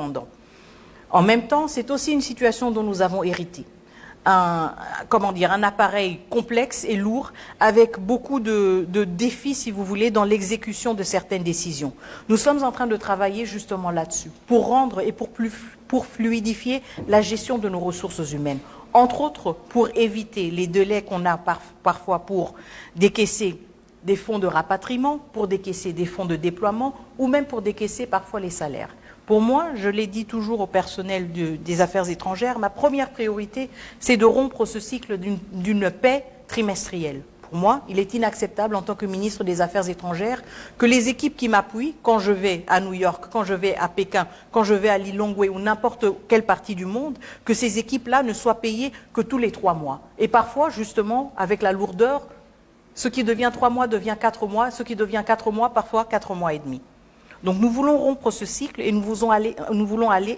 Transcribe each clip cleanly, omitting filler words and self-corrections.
indépendants. En même temps, c'est aussi une situation dont nous avons hérité. Un appareil complexe et lourd avec beaucoup de défis, si vous voulez, dans l'exécution de certaines décisions. Nous sommes en train de travailler justement là-dessus pour rendre et pour fluidifier la gestion de nos ressources humaines. Entre autres, pour éviter les délais qu'on a parfois pour décaisser des fonds de rapatriement, pour décaisser des fonds de déploiement ou même pour décaisser parfois les salaires. Pour moi, je l'ai dit toujours au personnel des affaires étrangères, ma première priorité, c'est de rompre ce cycle d'une paix trimestrielle. Pour moi, il est inacceptable en tant que ministre des Affaires étrangères que les équipes qui m'appuient, quand je vais à New York, quand je vais à Pékin, quand je vais à Lilongwe ou n'importe quelle partie du monde, que ces équipes-là ne soient payées que tous les 3 mois. Et parfois, justement, avec la lourdeur, ce qui devient 3 mois devient 4 mois, ce qui devient 4 mois, parfois 4 mois et demi. Donc nous voulons rompre ce cycle et nous voulons aller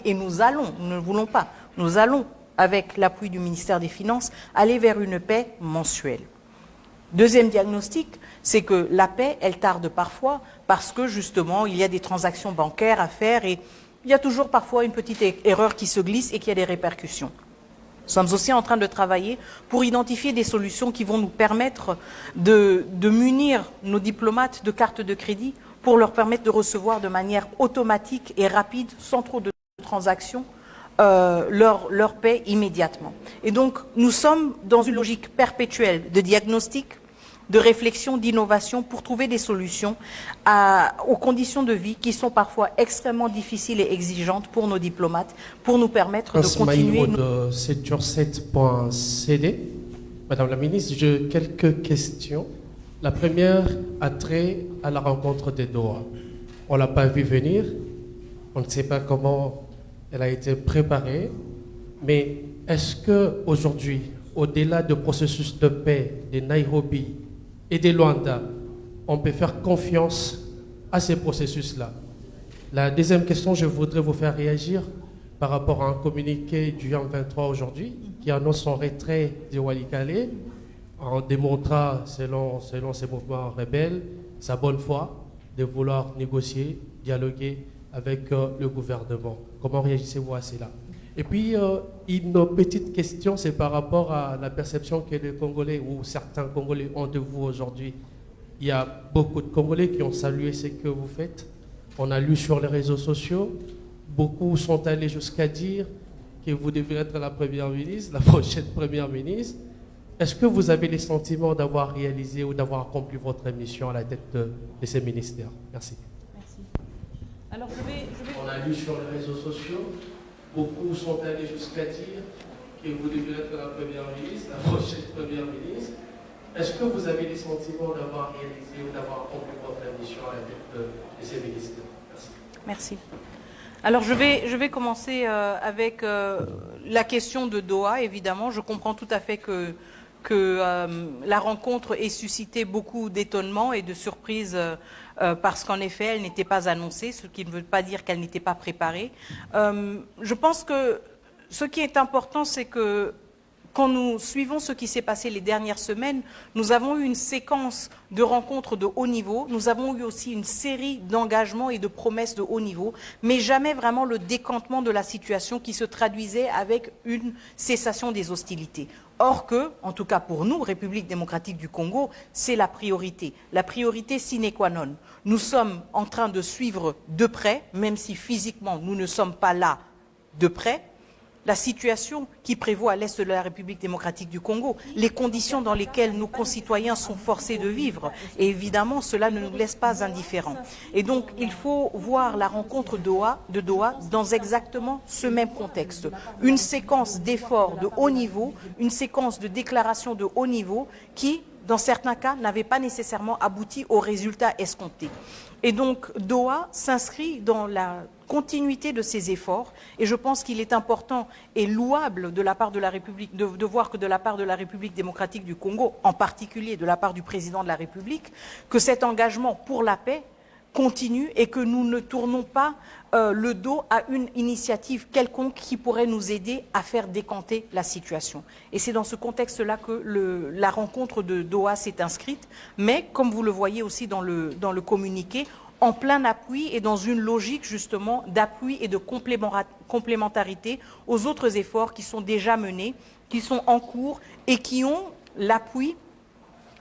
et nous ne voulons pas, nous allons, avec l'appui du ministère des Finances, aller vers une paix mensuelle. Deuxième diagnostic, c'est que la paix, elle tarde parfois parce que justement, il y a des transactions bancaires à faire et il y a toujours parfois une petite erreur qui se glisse et qui a des répercussions. Nous sommes aussi en train de travailler pour identifier des solutions qui vont nous permettre de munir nos diplomates de cartes de crédit pour leur permettre de recevoir de manière automatique et rapide, sans trop de transactions, leur paie immédiatement. Et donc, nous sommes dans une logique perpétuelle de diagnostic, de réflexion, d'innovation pour trouver des solutions aux conditions de vie qui sont parfois extrêmement difficiles et exigeantes pour nos diplomates, pour nous permettre de continuer... de 7sur7.cd. Madame la ministre, j'ai quelques questions. La première a trait à la rencontre de Doha. On ne l'a pas vu venir, on ne sait pas comment elle a été préparée, mais est-ce qu'aujourd'hui, au-delà du processus de paix de Nairobi et de Luanda, on peut faire confiance à ces processus-là? La deuxième question, je voudrais vous faire réagir par rapport à un communiqué du 23 aujourd'hui qui annonce son retrait de Walikale, en démontrant, selon ces mouvements rebelles, sa bonne foi de vouloir négocier, dialoguer avec le gouvernement. Comment réagissez-vous à cela? Et puis, une petite question, c'est par rapport à la perception que les Congolais ou certains Congolais ont de vous aujourd'hui. Il y a beaucoup de Congolais qui ont salué ce que vous faites. On a lu sur les réseaux sociaux. Beaucoup sont allés jusqu'à dire que vous devez être la première ministre, la prochaine première ministre. Est-ce que vous avez le sentiment d'avoir réalisé ou d'avoir accompli votre mission à la tête de ces ministères? Merci. Merci. Alors, On a lu sur les réseaux sociaux, beaucoup sont allés jusqu'à dire que vous devez être la première ministre, la prochaine première ministre. Est-ce que vous avez le sentiment d'avoir réalisé ou d'avoir accompli votre mission à la tête de ces ministères? Merci. Merci. Alors, je vais commencer avec la question de Doha, évidemment. Je comprends tout à fait que la rencontre ait suscité beaucoup d'étonnement et de surprise parce qu'en effet, elle n'était pas annoncée, ce qui ne veut pas dire qu'elle n'était pas préparée. Je pense que ce qui est important, c'est que quand nous suivons ce qui s'est passé les dernières semaines, nous avons eu une séquence de rencontres de haut niveau, nous avons eu aussi une série d'engagements et de promesses de haut niveau, mais jamais vraiment le décantement de la situation qui se traduisait avec une cessation des hostilités. Or que, en tout cas pour nous, République démocratique du Congo, c'est la priorité sine qua non. Nous sommes en train de suivre de près, même si physiquement nous ne sommes pas là de près, la situation qui prévaut à l'est de la République démocratique du Congo, les conditions dans lesquelles nos concitoyens sont forcés de vivre. Et évidemment, cela ne nous laisse pas indifférents. Et donc, il faut voir la rencontre de Doha dans exactement ce même contexte. Une séquence d'efforts de haut niveau, une séquence de déclarations de haut niveau qui, dans certains cas, n'avait pas nécessairement abouti aux résultats escomptés. Et donc, Doha s'inscrit dans la continuité de ces efforts et je pense qu'il est important et louable de la part de la République, de voir que de la part de la République démocratique du Congo, en particulier de la part du président de la République, que cet engagement pour la paix continue et que nous ne tournons pas le dos à une initiative quelconque qui pourrait nous aider à faire décanter la situation. Et c'est dans ce contexte-là que la rencontre de Doha s'est inscrite, mais comme vous le voyez aussi dans le communiqué, en plein appui et dans une logique justement d'appui et de complémentarité aux autres efforts qui sont déjà menés, qui sont en cours et qui ont l'appui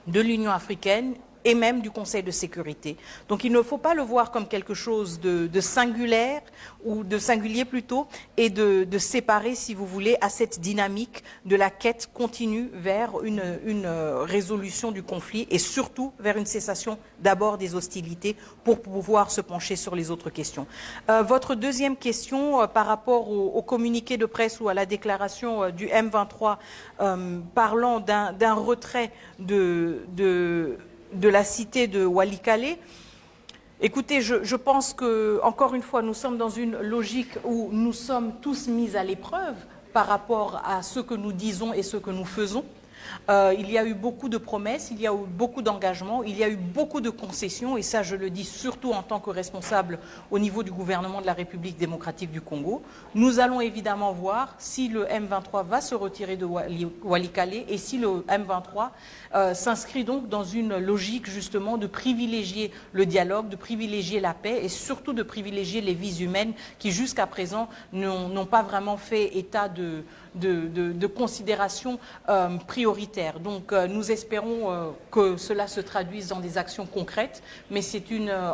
de l'Union africaine et même du Conseil de sécurité. Donc il ne faut pas le voir comme quelque chose de singulaire, ou de singulier plutôt, et de séparer, si vous voulez, à cette dynamique de la quête continue vers une résolution du conflit et surtout vers une cessation d'abord des hostilités pour pouvoir se pencher sur les autres questions. Votre deuxième question par rapport au communiqué de presse ou à la déclaration du M23 parlant d'un retrait de la cité de Walikale. Écoutez, je pense que, encore une fois, nous sommes dans une logique où nous sommes tous mis à l'épreuve par rapport à ce que nous disons et ce que nous faisons. Il y a eu beaucoup de promesses, il y a eu beaucoup d'engagements, il y a eu beaucoup de concessions, et ça je le dis surtout en tant que responsable au niveau du gouvernement de la République démocratique du Congo. Nous allons évidemment voir si le M23 va se retirer de Walikale et si le M23 s'inscrit donc dans une logique justement de privilégier le dialogue, de privilégier la paix et surtout de privilégier les vies humaines qui jusqu'à présent n'ont pas vraiment fait état de considérations prioritaires. Donc nous espérons que cela se traduise dans des actions concrètes, mais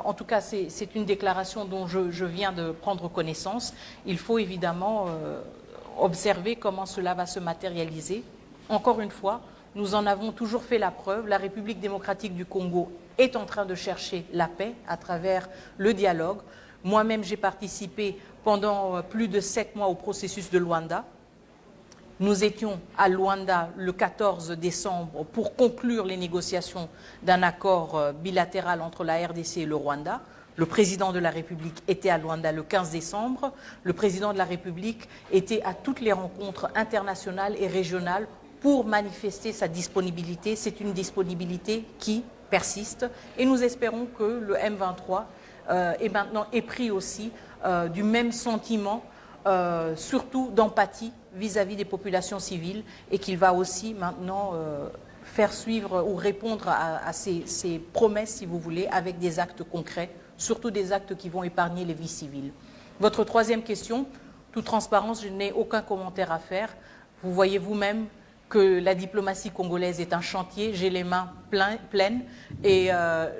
en tout cas c'est une déclaration dont je viens de prendre connaissance. Il faut évidemment observer comment cela va se matérialiser. Encore une fois, nous en avons toujours fait la preuve. La République démocratique du Congo est en train de chercher la paix à travers le dialogue. Moi-même, j'ai participé pendant plus de 7 mois au processus de Luanda. Nous étions à Luanda le 14 décembre pour conclure les négociations d'un accord bilatéral entre la RDC et le Rwanda. Le président de la République était à Luanda le 15 décembre. Le président de la République était à toutes les rencontres internationales et régionales pour manifester sa disponibilité. C'est une disponibilité qui persiste et nous espérons que le M23 est maintenant épris aussi du même sentiment, surtout d'empathie vis-à-vis des populations civiles, et qu'il va aussi maintenant faire suivre ou répondre à ces promesses, si vous voulez, avec des actes concrets, surtout des actes qui vont épargner les vies civiles. Votre troisième question, toute transparence, je n'ai aucun commentaire à faire. Vous voyez vous-même que la diplomatie congolaise est un chantier, j'ai les mains pleines et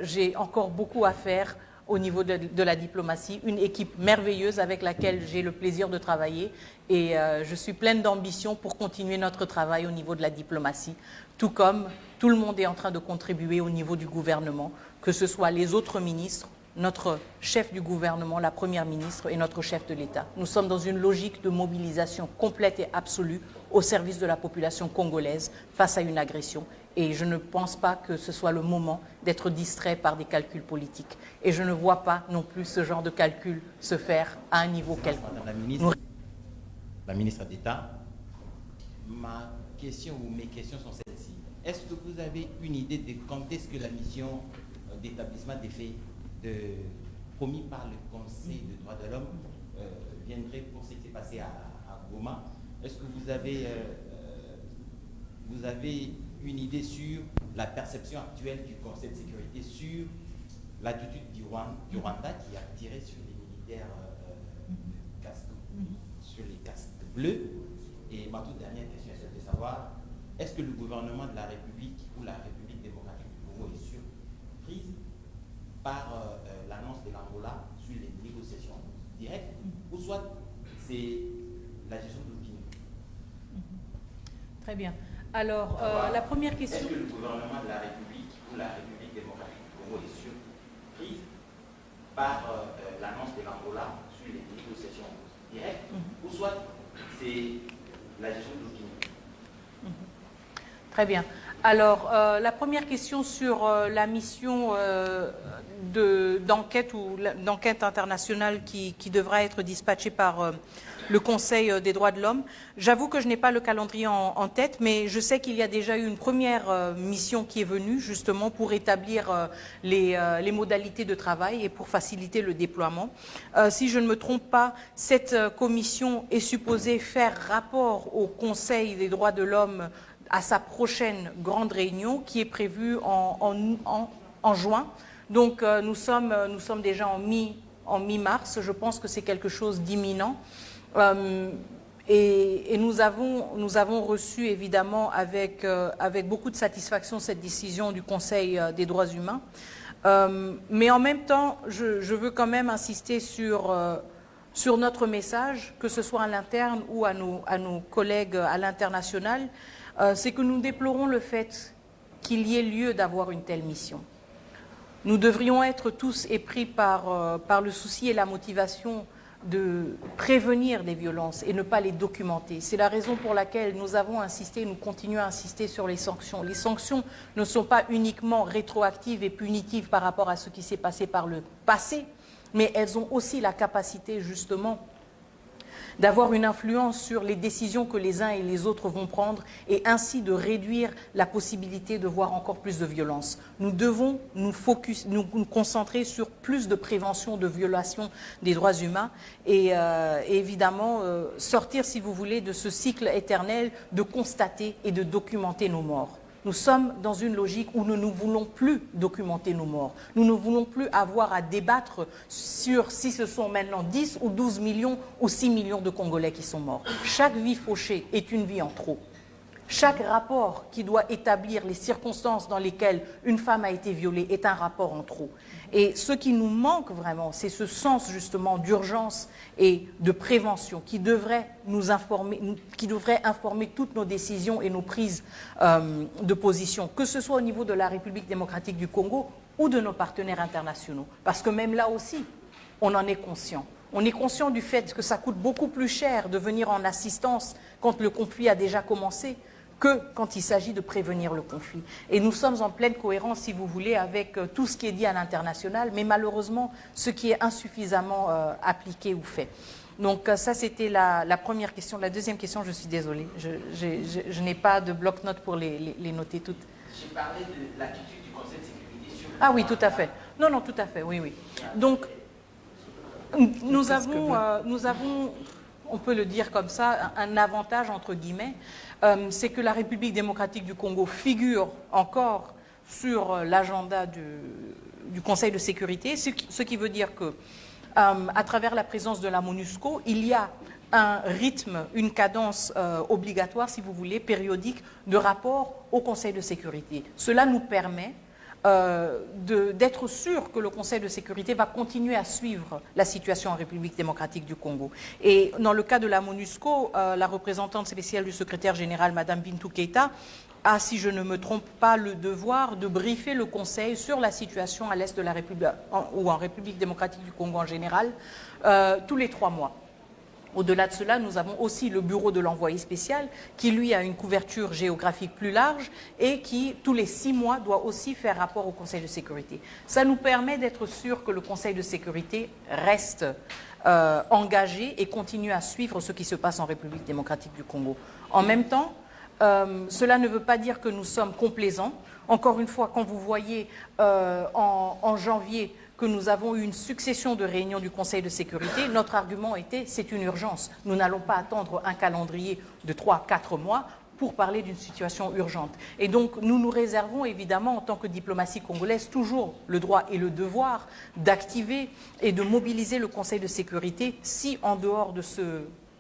j'ai encore beaucoup à faire au niveau de la diplomatie, une équipe merveilleuse avec laquelle j'ai le plaisir de travailler et je suis pleine d'ambition pour continuer notre travail au niveau de la diplomatie, tout comme tout le monde est en train de contribuer au niveau du gouvernement, que ce soit les autres ministres, notre chef du gouvernement, la première ministre et notre chef de l'État. Nous sommes dans une logique de mobilisation complète et absolue au service de la population congolaise face à une agression. Et je ne pense pas que ce soit le moment d'être distrait par des calculs politiques. Et je ne vois pas non plus ce genre de calcul se faire à un niveau quelconque. Madame la ministre d'État, ma question ou mes questions sont celles-ci. Est-ce que vous avez une idée de quand est-ce que la mission d'établissement des faits promis par le Conseil des droits de l'homme viendrait pour ce qui s'est passé à Goma? Est-ce que vous avez une idée sur la perception actuelle du Conseil de sécurité sur l'attitude du Rwanda qui a tiré sur les militaires sur les casques bleus? Et ma toute dernière question est de savoir, est-ce que le gouvernement de la République ou la République démocratique du Congo est surprise par l'annonce de l'Angola sur les négociations directes, ou soit c'est la gestion de l'opinion? Très bien. Alors, la première question... Est-ce que le gouvernement de la République ou la République démocratique du Congo est surprise par l'annonce de l'Angola sur les négociations directes, ou soit c'est la gestion de l'opinion? Très bien. Alors, la première question sur la mission d'enquête internationale qui devra être dispatchée par le Conseil des droits de l'homme. J'avoue que je n'ai pas le calendrier en tête, mais je sais qu'il y a déjà eu une première mission qui est venue justement pour établir les modalités de travail et pour faciliter le déploiement. Si je ne me trompe pas, cette commission est supposée faire rapport au Conseil des droits de l'homme à sa prochaine grande réunion qui est prévue en juin. Donc nous sommes déjà en mi-mars, je pense que c'est quelque chose d'imminent. Et nous avons reçu évidemment avec beaucoup de satisfaction cette décision du Conseil des droits humains. Mais en même temps, je veux quand même insister sur notre message, que ce soit à l'interne ou à nos collègues à l'international, c'est que nous déplorons le fait qu'il y ait lieu d'avoir une telle mission. Nous devrions être tous épris par le souci et la motivation de prévenir les violences et ne pas les documenter. C'est la raison pour laquelle nous avons insisté, nous continuons à insister sur les sanctions. Les sanctions ne sont pas uniquement rétroactives et punitives par rapport à ce qui s'est passé par le passé, mais elles ont aussi la capacité justement d'avoir une influence sur les décisions que les uns et les autres vont prendre et ainsi de réduire la possibilité de voir encore plus de violence. Nous devons nous concentrer sur plus de prévention de violations des droits humains et évidemment sortir, si vous voulez, de ce cycle éternel de constater et de documenter nos morts. Nous sommes dans une logique où nous ne voulons plus documenter nos morts. Nous ne voulons plus avoir à débattre sur si ce sont maintenant 10 ou 12 millions ou 6 millions de Congolais qui sont morts. Chaque vie fauchée est une vie en trop. Chaque rapport qui doit établir les circonstances dans lesquelles une femme a été violée est un rapport en trop. Et ce qui nous manque vraiment, c'est ce sens justement d'urgence et de prévention qui devrait nous informer, qui devrait informer toutes nos décisions et nos prises de position, que ce soit au niveau de la République démocratique du Congo ou de nos partenaires internationaux. Parce que même là aussi, on en est conscient. On est conscient du fait que ça coûte beaucoup plus cher de venir en assistance quand le conflit a déjà commencé que quand il s'agit de prévenir le conflit. Et nous sommes en pleine cohérence, si vous voulez, avec tout ce qui est dit à l'international, mais malheureusement, ce qui est insuffisamment appliqué ou fait. Donc ça, c'était la première question. La deuxième question, je suis désolée, je n'ai pas de bloc-notes pour les noter toutes. J'ai parlé de l'attitude du Conseil de sécurité sur... Ah oui, tout à fait. Non, tout à fait, oui. Donc, nous avons, on peut le dire comme ça, un avantage, entre guillemets, c'est que la République démocratique du Congo figure encore sur l'agenda du Conseil de sécurité, ce qui veut dire que, à travers la présence de la MONUSCO, il y a un rythme, une cadence obligatoire, si vous voulez, périodique, de rapport au Conseil de sécurité. Cela nous permet d'être sûr que le Conseil de sécurité va continuer à suivre la situation en République démocratique du Congo. Et dans le cas de la MONUSCO, la représentante spéciale du secrétaire général, Madame Bintou Keïta, a, si je ne me trompe pas, le devoir de briefer le Conseil sur la situation à l'est de la République, ou en République démocratique du Congo en général, tous les 3 mois. Au-delà de cela, nous avons aussi le bureau de l'envoyé spécial qui, lui, a une couverture géographique plus large et qui, tous les 6 mois, doit aussi faire rapport au Conseil de sécurité. Ça nous permet d'être sûr que le Conseil de sécurité reste engagé et continue à suivre ce qui se passe en République démocratique du Congo. En même temps, cela ne veut pas dire que nous sommes complaisants. Encore une fois, quand vous voyez en janvier que nous avons eu une succession de réunions du Conseil de sécurité, notre argument était c'est une urgence. Nous n'allons pas attendre un calendrier de 3-4 mois pour parler d'une situation urgente. Et donc nous nous réservons évidemment en tant que diplomatie congolaise toujours le droit et le devoir d'activer et de mobiliser le Conseil de sécurité si en dehors de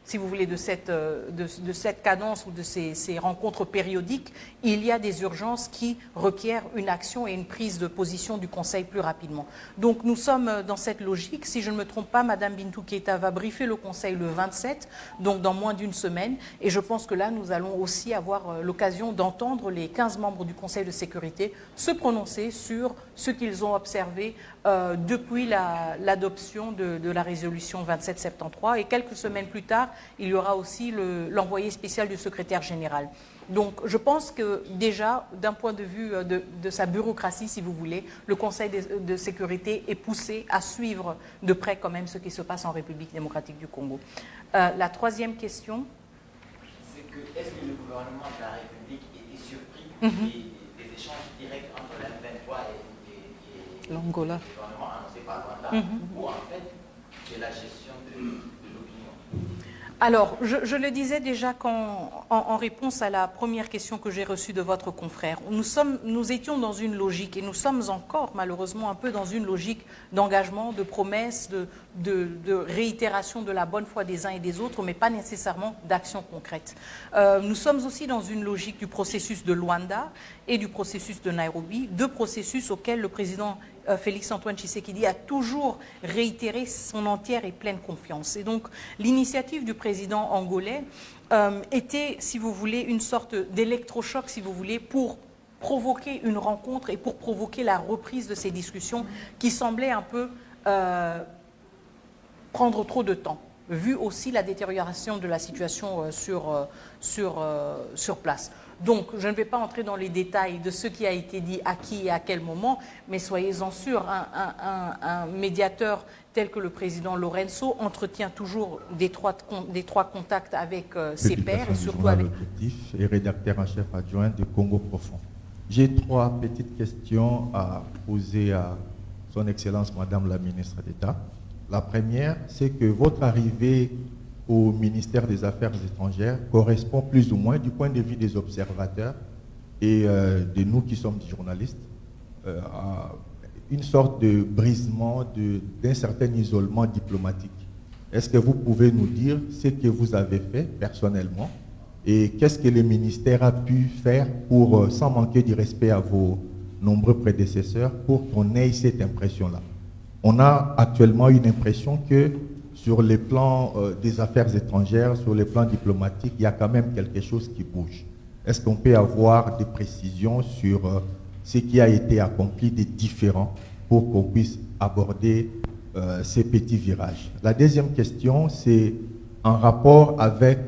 si vous voulez, de cette cadence ou de ces rencontres périodiques, il y a des urgences qui requièrent une action et une prise de position du Conseil plus rapidement. Donc nous sommes dans cette logique. Si je ne me trompe pas, Madame Bintou Keïta va briefer le Conseil le 27, donc dans moins d'une semaine. Et je pense que là, nous allons aussi avoir l'occasion d'entendre les 15 membres du Conseil de sécurité se prononcer sur ce qu'ils ont observé depuis l'adoption de la résolution 2773. Et quelques semaines plus tard, il y aura aussi l'envoyé spécial du secrétaire général. Donc je pense que déjà, d'un point de vue de sa bureaucratie, si vous voulez, le Conseil de sécurité est poussé à suivre de près quand même ce qui se passe en République démocratique du Congo. La troisième question. C'est que est-ce que le gouvernement de la République était surpris des échanges directs entre la M23 et l'Angola, le gouvernement annoncé par Rwanda, ou en fait c'est la gestion de l'opinion? Alors, je le disais déjà en réponse à la première question que j'ai reçue de votre confrère. Nous étions dans une logique, et nous sommes encore malheureusement un peu dans une logique d'engagement, de promesses, de réitération de la bonne foi des uns et des autres, mais pas nécessairement d'action concrète. Nous sommes aussi dans une logique du processus de Luanda et du processus de Nairobi, deux processus auxquels le président Félix-Antoine Tshisekedi a toujours réitéré son entière et pleine confiance. Et donc, l'initiative du président angolais était, si vous voulez, une sorte d'électrochoc, si vous voulez, pour provoquer une rencontre et pour provoquer la reprise de ces discussions qui semblaient un peu prendre trop de temps, vu aussi la détérioration de la situation sur place. Donc, je ne vais pas entrer dans les détails de ce qui a été dit à qui et à quel moment, mais soyez-en sûrs, un médiateur tel que le président Lorenzo entretient toujours d'étroits contacts avec ses pairs et surtout avec... Et rédacteur en chef adjoint de Congo Profond. J'ai 3 petites questions à poser à son Excellence Madame la Ministre d'État. La première, c'est que votre arrivée au ministère des Affaires étrangères correspond plus ou moins, du point de vue des observateurs et de nous qui sommes des journalistes, à une sorte de brisement d'un certain isolement diplomatique. Est-ce que vous pouvez nous dire ce que vous avez fait personnellement et qu'est-ce que le ministère a pu faire pour, sans manquer du respect à vos nombreux prédécesseurs, pour qu'on ait cette impression-là? On a actuellement une impression que sur les plans des affaires étrangères, sur les plans diplomatiques, il y a quand même quelque chose qui bouge. Est-ce qu'on peut avoir des précisions sur ce qui a été accompli des différents pour qu'on puisse aborder ces petits virages? La deuxième question, c'est en rapport avec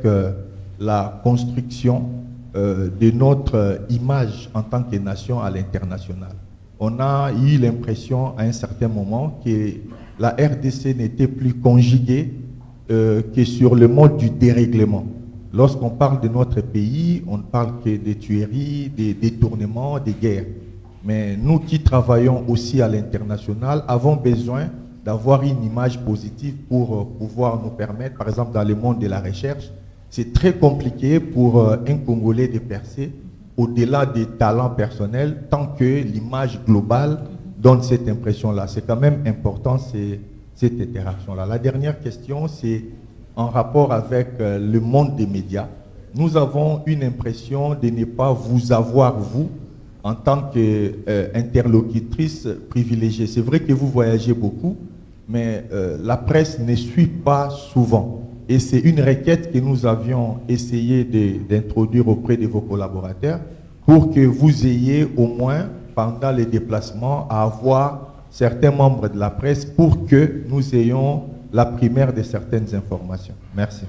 la construction de notre image en tant que nation à l'international. On a eu l'impression à un certain moment que la RDC n'était plus conjuguée que sur le mode du dérèglement. Lorsqu'on parle de notre pays, on ne parle que des tueries, des détournements, des guerres. Mais nous qui travaillons aussi à l'international avons besoin d'avoir une image positive pour pouvoir nous permettre, par exemple dans le monde de la recherche, c'est très compliqué pour un Congolais de percer au-delà des talents personnels tant que l'image globale donne cette impression-là. C'est quand même important cette interaction-là. La dernière question, c'est en rapport avec le monde des médias. Nous avons une impression de ne pas vous avoir, vous, en tant qu'interlocutrice privilégiée. C'est vrai que vous voyagez beaucoup, mais la presse ne suit pas souvent. Et c'est une requête que nous avions essayé d'introduire auprès de vos collaborateurs pour que vous ayez au moins, pendant les déplacements, à avoir certains membres de la presse pour que nous ayons la primaire de certaines informations. Merci.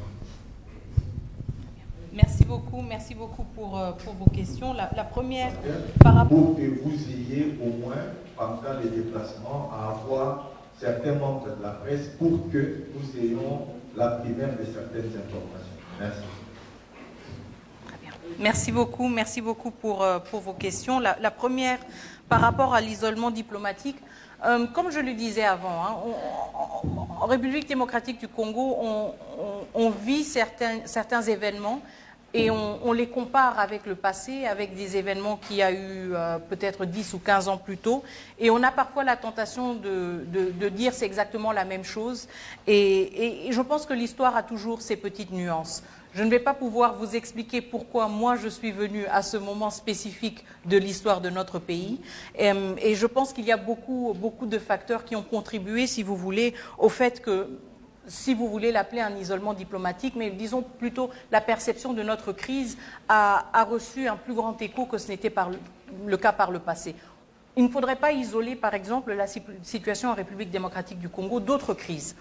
Merci beaucoup pour vos questions. La première, par rapport... Pour que vous ayez au moins, pendant les déplacements, à avoir certains membres de la presse pour que nous ayons la primaire de certaines informations. Merci. Merci beaucoup pour vos questions. La première, par rapport à l'isolement diplomatique, comme je le disais avant, hein, en République démocratique du Congo, on vit certains événements et on les compare avec le passé, avec des événements qu'il y a eu peut-être 10 ou 15 ans plus tôt. Et on a parfois la tentation de dire c'est exactement la même chose. Et je pense que l'histoire a toujours ses petites nuances. Je ne vais pas pouvoir vous expliquer pourquoi moi je suis venue à ce moment spécifique de l'histoire de notre pays. Et je pense qu'il y a beaucoup de facteurs qui ont contribué, si vous voulez, au fait que, si vous voulez l'appeler un isolement diplomatique, mais disons plutôt la perception de notre crise a reçu un plus grand écho que ce n'était le cas par le passé. Il ne faudrait pas isoler, par exemple, la situation en République démocratique du Congo d'autres crises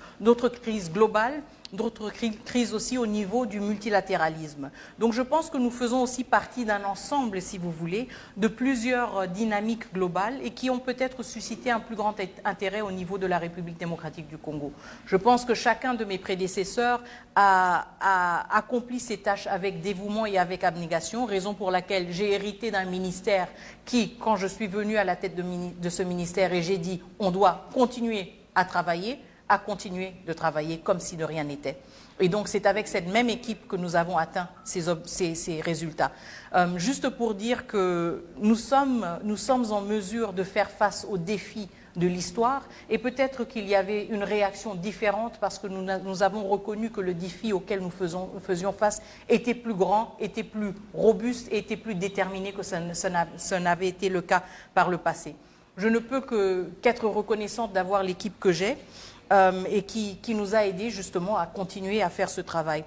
globales, d'autres crises aussi au niveau du multilatéralisme. Donc je pense que nous faisons aussi partie d'un ensemble, si vous voulez, de plusieurs dynamiques globales et qui ont peut-être suscité un plus grand intérêt au niveau de la République démocratique du Congo. Je pense que chacun de mes prédécesseurs a accompli ses tâches avec dévouement et avec abnégation, raison pour laquelle j'ai hérité d'un ministère qui, quand je suis venue à la tête de ce ministère et j'ai dit on doit continuer à continuer de travailler comme si de rien n'était. Et donc, c'est avec cette même équipe que nous avons atteint ces résultats. Juste pour dire que nous sommes en mesure de faire face aux défis de l'histoire, et peut-être qu'il y avait une réaction différente parce que nous avons reconnu que le défi auquel nous faisions face était plus grand, était plus robuste et était plus déterminé que ça n'avait été le cas par le passé. Je ne peux qu'être reconnaissante d'avoir l'équipe que j'ai et qui nous a aidés justement à continuer à faire ce travail.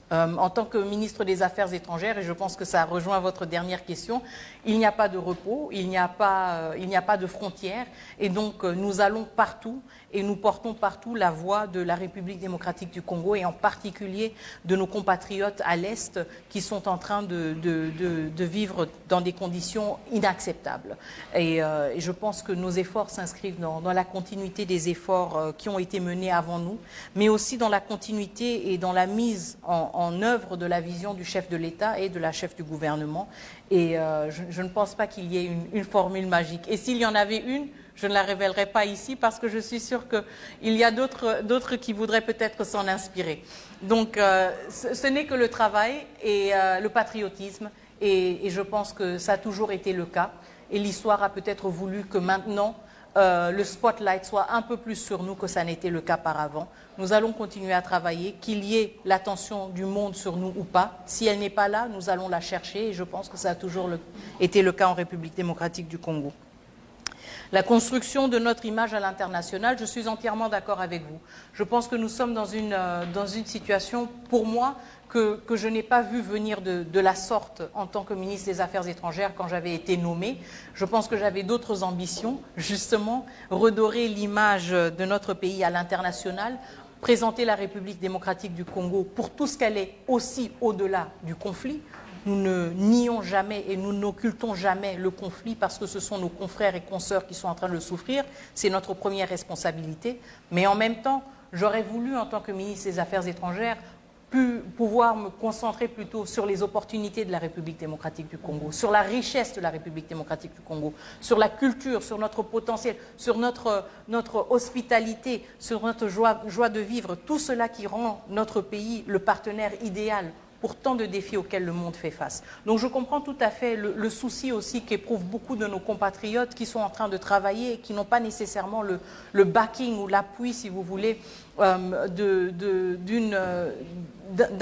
En tant que ministre des Affaires étrangères, et je pense que ça rejoint votre dernière question, il n'y a pas de repos, il n'y a pas de frontières, et donc nous allons partout et nous portons partout la voix de la République démocratique du Congo et en particulier de nos compatriotes à l'Est qui sont en train de vivre dans des conditions inacceptables. Et je pense que nos efforts s'inscrivent dans la continuité des efforts qui ont été menés avant nous, mais aussi dans la continuité et dans la mise en œuvre de la vision du chef de l'État et de la chef du gouvernement. Et je ne pense pas qu'il y ait une formule magique. Et s'il y en avait une, je ne la révélerai pas ici parce que je suis sûre qu'il y a d'autres qui voudraient peut-être s'en inspirer. Donc ce n'est que le travail et le patriotisme et je pense que ça a toujours été le cas. Et l'histoire a peut-être voulu que maintenant le spotlight soit un peu plus sur nous que ça n'était le cas par avant. Nous allons continuer à travailler, qu'il y ait l'attention du monde sur nous ou pas. Si elle n'est pas là, nous allons la chercher et je pense que ça a toujours été le cas en République démocratique du Congo. La construction de notre image à l'international, je suis entièrement d'accord avec vous. Je pense que nous sommes dans une situation, pour moi, que je n'ai pas vu venir de la sorte en tant que ministre des Affaires étrangères quand j'avais été nommée. Je pense que j'avais d'autres ambitions, justement, redorer l'image de notre pays à l'international, présenter la République démocratique du Congo pour tout ce qu'elle est aussi au-delà du conflit. Nous ne nions jamais et nous n'occultons jamais le conflit parce que ce sont nos confrères et consoeurs qui sont en train de le souffrir. C'est notre première responsabilité. Mais en même temps, j'aurais voulu, en tant que ministre des Affaires étrangères, pouvoir me concentrer plutôt sur les opportunités de la République démocratique du Congo, sur la richesse de la République démocratique du Congo, sur la culture, sur notre potentiel, sur notre hospitalité, sur notre joie de vivre, tout cela qui rend notre pays le partenaire idéal pour tant de défis auxquels le monde fait face. Donc je comprends tout à fait le souci aussi qu'éprouvent beaucoup de nos compatriotes qui sont en train de travailler et qui n'ont pas nécessairement le backing ou l'appui, si vous voulez, d'un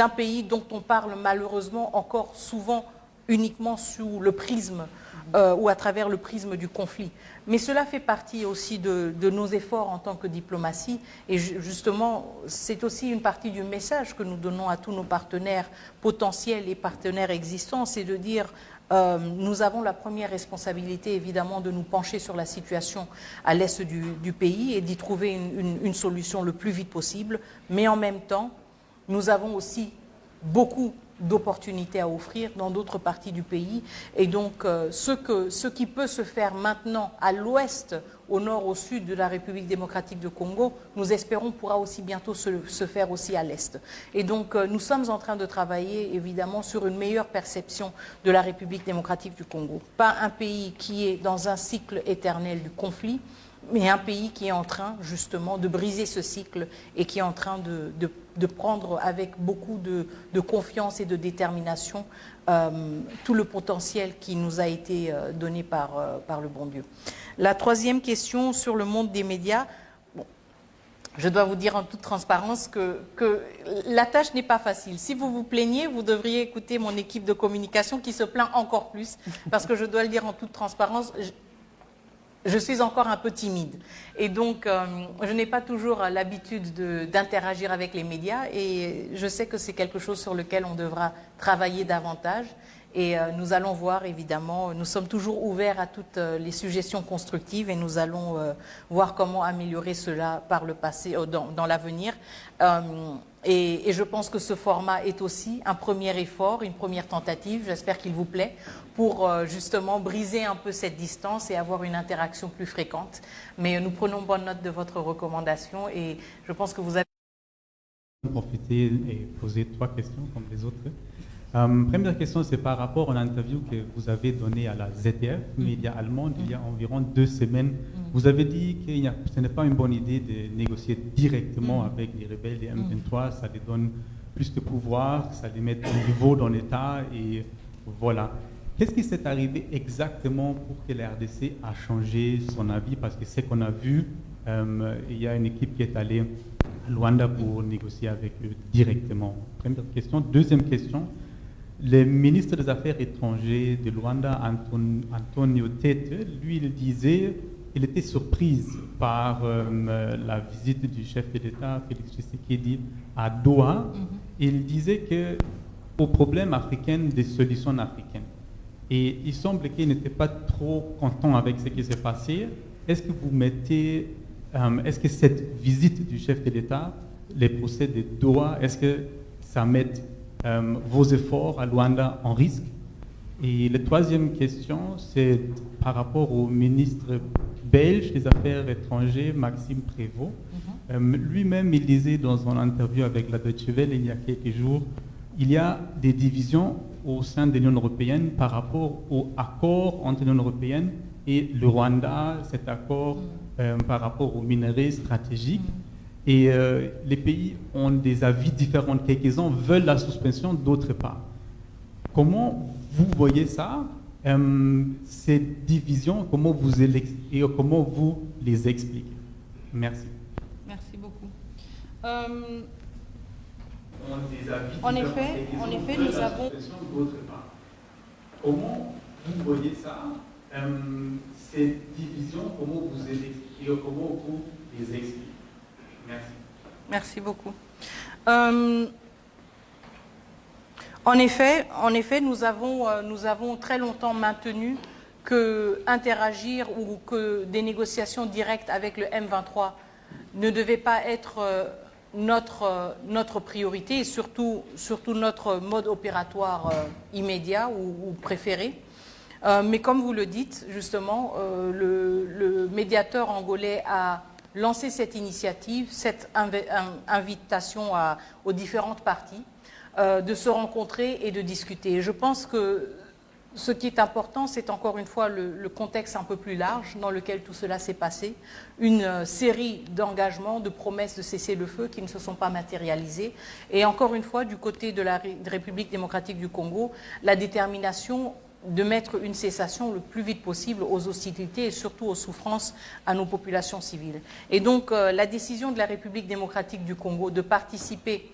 pays dont on parle malheureusement encore souvent uniquement sous le prisme ou à travers le prisme du conflit. Mais cela fait partie aussi de nos efforts en tant que diplomatie et justement c'est aussi une partie du message que nous donnons à tous nos partenaires potentiels et partenaires existants, c'est de dire nous avons la première responsabilité évidemment de nous pencher sur la situation à l'est du pays et d'y trouver une solution le plus vite possible, mais en même temps nous avons aussi beaucoup d'opportunités à offrir dans d'autres parties du pays. Et donc, ce qui peut se faire maintenant à l'ouest, au nord, au sud de la République démocratique du Congo, nous espérons pourra aussi bientôt se faire aussi à l'est. Et donc, nous sommes en train de travailler, évidemment, sur une meilleure perception de la République démocratique du Congo. Pas un pays qui est dans un cycle éternel du conflit, mais un pays qui est en train, justement, de briser ce cycle et qui est en train de prendre avec beaucoup de confiance et de détermination tout le potentiel qui nous a été donné par le bon Dieu. La troisième question sur le monde des médias, bon, je dois vous dire en toute transparence que la tâche n'est pas facile. Si vous vous plaignez, vous devriez écouter mon équipe de communication qui se plaint encore plus, parce que je dois le dire en toute transparence, je suis encore un peu timide et donc je n'ai pas toujours l'habitude d'interagir avec les médias et je sais que c'est quelque chose sur lequel on devra travailler davantage et nous allons voir évidemment, nous sommes toujours ouverts à toutes les suggestions constructives et nous allons voir comment améliorer cela par le passé, dans l'avenir. Et je pense que ce format est aussi un premier effort, une première tentative, j'espère qu'il vous plaît, pour justement briser un peu cette distance et avoir une interaction plus fréquente. Mais nous prenons bonne note de votre recommandation et je pense que vous avez... Profiter et poser 3 questions comme les autres. Première question, c'est par rapport à l'interview que vous avez donnée à la ZDF, média allemande, il y a environ 2 semaines. Vous avez dit que ce n'est pas une bonne idée de négocier directement avec les rebelles des M23, ça les donne plus de pouvoir, ça les met au niveau dans l'État, et voilà. Qu'est-ce qui s'est arrivé exactement pour que la RDC a changé son avis? Parce que c'est qu'on a vu, il y a une équipe qui est allée à Luanda pour négocier avec eux directement. Première question. Deuxième question. Le ministre des Affaires étrangères de Luanda, Antonio Tete, lui, il disait qu'il était surpris par la visite du chef de l'État, Félix Tshisekedi, à Doha. Il disait qu'au problème africain, des solutions africaines. Et il semble qu'il n'était pas trop content avec ce qui s'est passé. Est-ce que vous mettez, est-ce que cette visite du chef de l'État, les procès de Doha, est-ce que ça met vos efforts à Luanda en risque? Et la troisième question, c'est par rapport au ministre belge des Affaires étrangères, Maxime Prévost. Lui-même, il disait dans son interview avec la Deutsche Welle il y a quelques jours, il y a des divisions au sein de l'Union européenne par rapport au accord entre l'Union européenne et le Rwanda, cet accord par rapport aux minerais stratégiques. Et les pays ont des avis différents. Quelques-uns veulent la suspension, d'autres pas. Comment vous voyez ça, ces divisions, comment vous les expliquez? Merci. Merci beaucoup. En effet, nous avons... Comment vous voyez ça, ces divisions, comment vous les expliquez? Merci. Merci beaucoup. En effet, nous avons très longtemps maintenu que interagir ou que des négociations directes avec le M23 ne devaient pas être notre priorité et surtout notre mode opératoire immédiat ou préféré. Mais comme vous le dites, justement, le médiateur angolais a lancé cette initiative, cette invitation aux différentes parties de se rencontrer et de discuter. Je pense que ce qui est important, c'est encore une fois le contexte un peu plus large dans lequel tout cela s'est passé. Une série d'engagements, de promesses de cessez-le-feu qui ne se sont pas matérialisées. Et encore une fois, du côté de la République démocratique du Congo, la détermination de mettre une cessation le plus vite possible aux hostilités et surtout aux souffrances à nos populations civiles. Et donc, la décision de la République démocratique du Congo de participer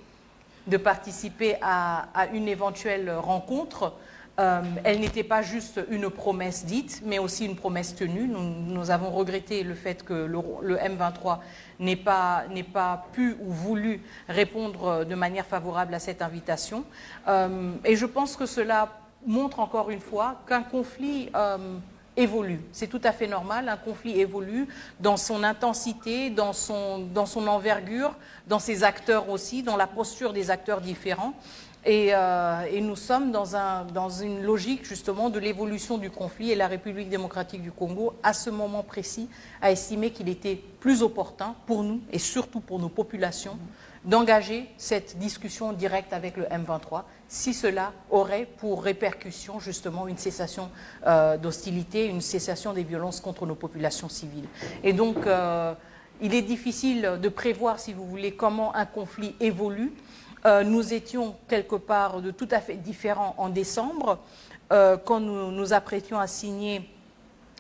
à une éventuelle rencontre, elle n'était pas juste une promesse dite, mais aussi une promesse tenue. Nous avons regretté le fait que le M23 n'ait pas pu ou voulu répondre de manière favorable à cette invitation. Et je pense que cela montre encore une fois qu'un conflit évolue. C'est tout à fait normal, un conflit évolue dans son intensité, dans son envergure, dans ses acteurs aussi, dans la posture des acteurs différents. Et nous sommes dans une logique justement de l'évolution du conflit et la République démocratique du Congo, à ce moment précis, a estimé qu'il était plus opportun pour nous et surtout pour nos populations d'engager cette discussion directe avec le M23 si cela aurait pour répercussion justement une cessation d'hostilité, une cessation des violences contre nos populations civiles. Et donc, il est difficile de prévoir, si vous voulez, comment un conflit évolue. Nous étions quelque part de tout à fait différents en décembre, quand nous nous apprêtions à signer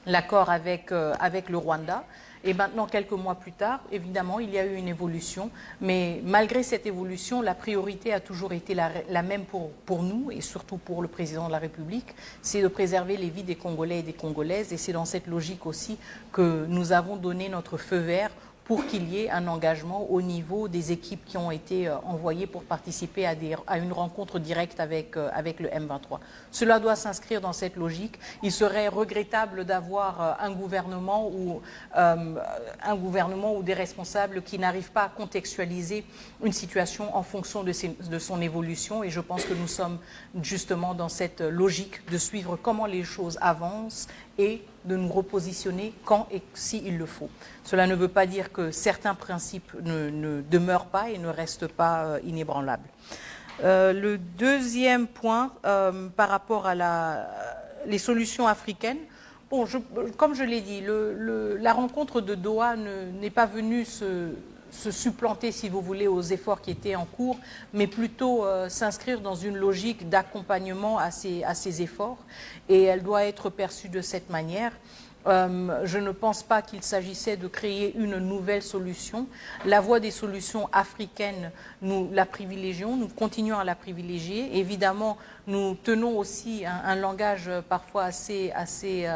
l'accord avec le Rwanda. Et maintenant, quelques mois plus tard, évidemment, il y a eu une évolution. Mais malgré cette évolution, la priorité a toujours été la même pour nous et surtout pour le président de la République. C'est de préserver les vies des Congolais et des Congolaises. Et c'est dans cette logique aussi que nous avons donné notre feu vert pour qu'il y ait un engagement au niveau des équipes qui ont été envoyées pour participer à une rencontre directe avec le M23. Cela doit s'inscrire dans cette logique. Il serait regrettable d'avoir un gouvernement ou des responsables qui n'arrivent pas à contextualiser une situation en fonction de son évolution. Et je pense que nous sommes justement dans cette logique de suivre comment les choses avancent et de nous repositionner quand et s'il le faut. Cela ne veut pas dire que certains principes ne demeurent pas et ne restent pas inébranlables. Le deuxième point, par rapport à les solutions africaines, bon, comme je l'ai dit, la rencontre de Doha n'est pas venue se supplanter, si vous voulez, aux efforts qui étaient en cours, mais plutôt s'inscrire dans une logique d'accompagnement à ces efforts, et elle doit être perçue de cette manière. Je ne pense pas qu'il s'agissait de créer une nouvelle solution. La voie des solutions africaines, nous la privilégions, nous continuons à la privilégier. Évidemment, nous tenons aussi un langage parfois assez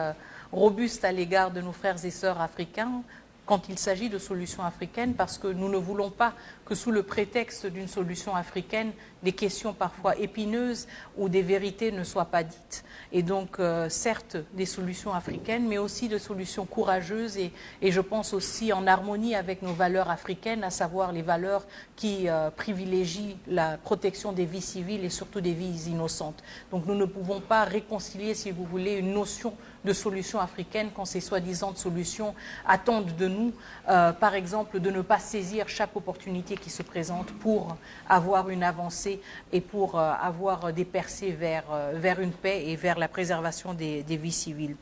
robuste à l'égard de nos frères et sœurs africains quand il s'agit de solutions africaines, parce que nous ne voulons pas que sous le prétexte d'une solution africaine, des questions parfois épineuses ou des vérités ne soient pas dites. Et donc, certes, des solutions africaines, mais aussi de solutions courageuses et je pense aussi en harmonie avec nos valeurs africaines, à savoir les valeurs qui privilégient la protection des vies civiles et surtout des vies innocentes. Donc, nous ne pouvons pas réconcilier, si vous voulez, une notion de solutions africaines quand ces soi-disant solutions attendent de nous, par exemple, de ne pas saisir chaque opportunité qui se présente pour avoir une avancée et pour avoir des percées vers une paix et vers la préservation des vies civiles.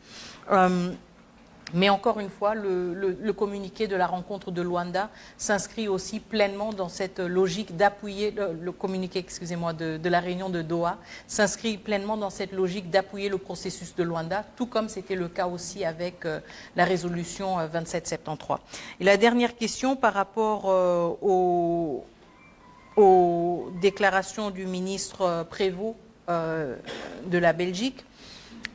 Mais encore une fois, le communiqué de la rencontre de Luanda s'inscrit aussi pleinement dans cette logique d'appuyer, le communiqué, excusez-moi, de la réunion de Doha, s'inscrit pleinement dans cette logique d'appuyer le processus de Luanda, tout comme c'était le cas aussi avec la résolution 2773. Et la dernière question par rapport aux déclarations du ministre Prévost de la Belgique,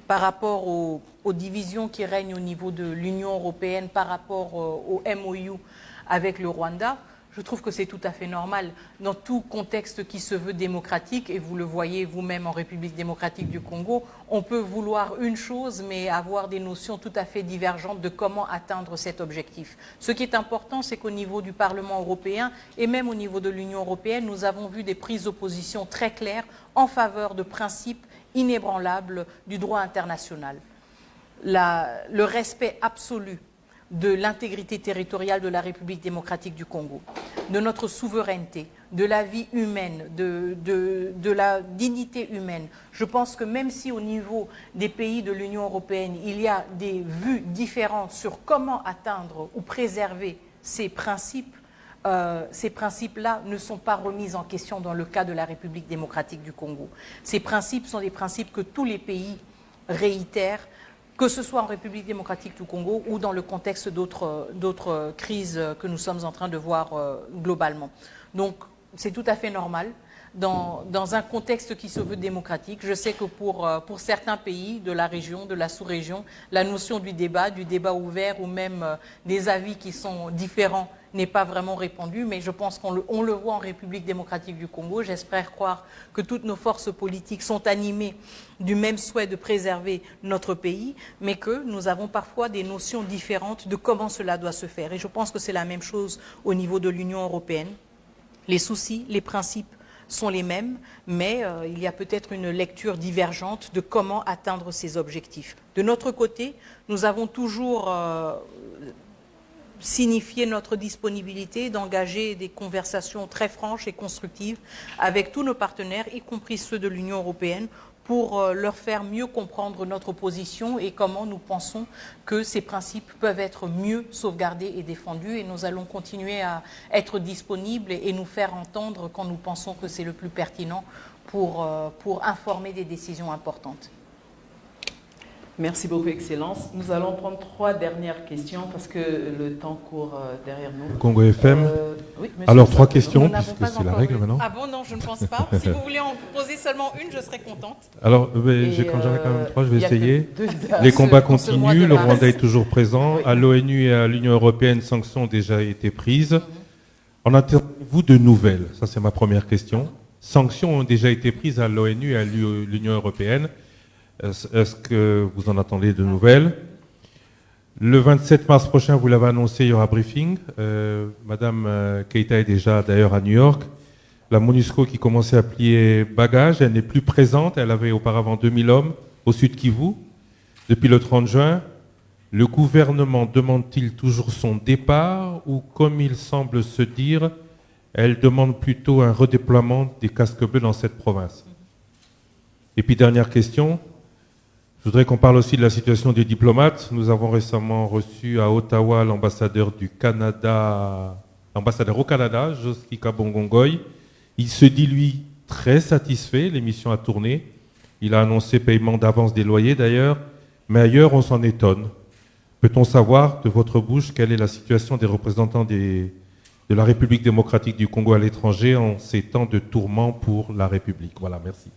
par rapport aux divisions qui règnent au niveau de l'Union européenne par rapport au MOU avec le Rwanda, je trouve que c'est tout à fait normal. Dans tout contexte qui se veut démocratique, et vous le voyez vous-même en République démocratique du Congo, on peut vouloir une chose, mais avoir des notions tout à fait divergentes de comment atteindre cet objectif. Ce qui est important, c'est qu'au niveau du Parlement européen, et même au niveau de l'Union européenne, nous avons vu des prises d'opposition très claires en faveur de principes inébranlable du droit international. Le respect absolu de l'intégrité territoriale de la République démocratique du Congo, de notre souveraineté, de la vie humaine, de la dignité humaine. Je pense que même si au niveau des pays de l'Union européenne, il y a des vues différentes sur comment atteindre ou préserver ces principes-là ne sont pas remis en question dans le cas de la République démocratique du Congo. Ces principes sont des principes que tous les pays réitèrent, que ce soit en République démocratique du Congo ou dans le contexte d'autres crises que nous sommes en train de voir globalement. Donc, c'est tout à fait normal. Dans un contexte qui se veut démocratique, je sais que pour certains pays de la région, de la sous-région, la notion du débat ouvert ou même des avis qui sont différents n'est pas vraiment répandue, mais je pense qu'on le voit en République démocratique du Congo. J'espère croire que toutes nos forces politiques sont animées du même souhait de préserver notre pays, mais que nous avons parfois des notions différentes de comment cela doit se faire. Et je pense que c'est la même chose au niveau de l'Union européenne. Les soucis, les principes sont les mêmes, mais il y a peut-être une lecture divergente de comment atteindre ces objectifs. De notre côté, nous avons toujours signifié notre disponibilité d'engager des conversations très franches et constructives avec tous nos partenaires, y compris ceux de l'Union européenne, pour leur faire mieux comprendre notre position et comment nous pensons que ces principes peuvent être mieux sauvegardés et défendus. Et nous allons continuer à être disponibles et nous faire entendre quand nous pensons que c'est le plus pertinent pour informer des décisions importantes. Merci beaucoup, Excellence. Nous allons prendre 3 dernières questions parce que le temps court derrière nous. Congo FM. Oui, alors, 3 questions, puisque c'est la règle maintenant. Ah bon, non, je ne pense pas. Si vous voulez en poser seulement une, je serais contente. Alors, quand j'en ai quand même 3, je vais essayer. Les combats continuent, le Rwanda est toujours présent. Oui. À l'ONU et à l'Union européenne, sanctions ont déjà été prises. En attendez-vous de nouvelles? Ça, c'est ma première question. Sanctions ont déjà été prises à l'ONU et à l'Union européenne. Est-ce que vous en attendez de nouvelles? Le 27 mars prochain, vous l'avez annoncé, il y aura briefing. Madame Keïta est déjà d'ailleurs à New York. La MONUSCO qui commençait à plier bagages, elle n'est plus présente. Elle avait auparavant 2000 hommes au Sud Kivu. Depuis le 30 juin, le gouvernement demande-t-il toujours son départ ou, comme il semble se dire, Elle demande plutôt un redéploiement des casques bleus dans cette province. Et puis dernière question, je voudrais qu'on parle aussi de la situation des diplomates. Nous avons récemment reçu à Ottawa l'ambassadeur du Canada, l'ambassadeur au Canada, Joski Kabongongoy. Il se dit, lui, très satisfait, l'émission a tourné. Il a annoncé paiement d'avance des loyers d'ailleurs, mais ailleurs on s'en étonne. Peut-on savoir de votre bouche quelle est la situation des représentants de la République démocratique du Congo à l'étranger en ces temps de tourment pour la République? Voilà, merci.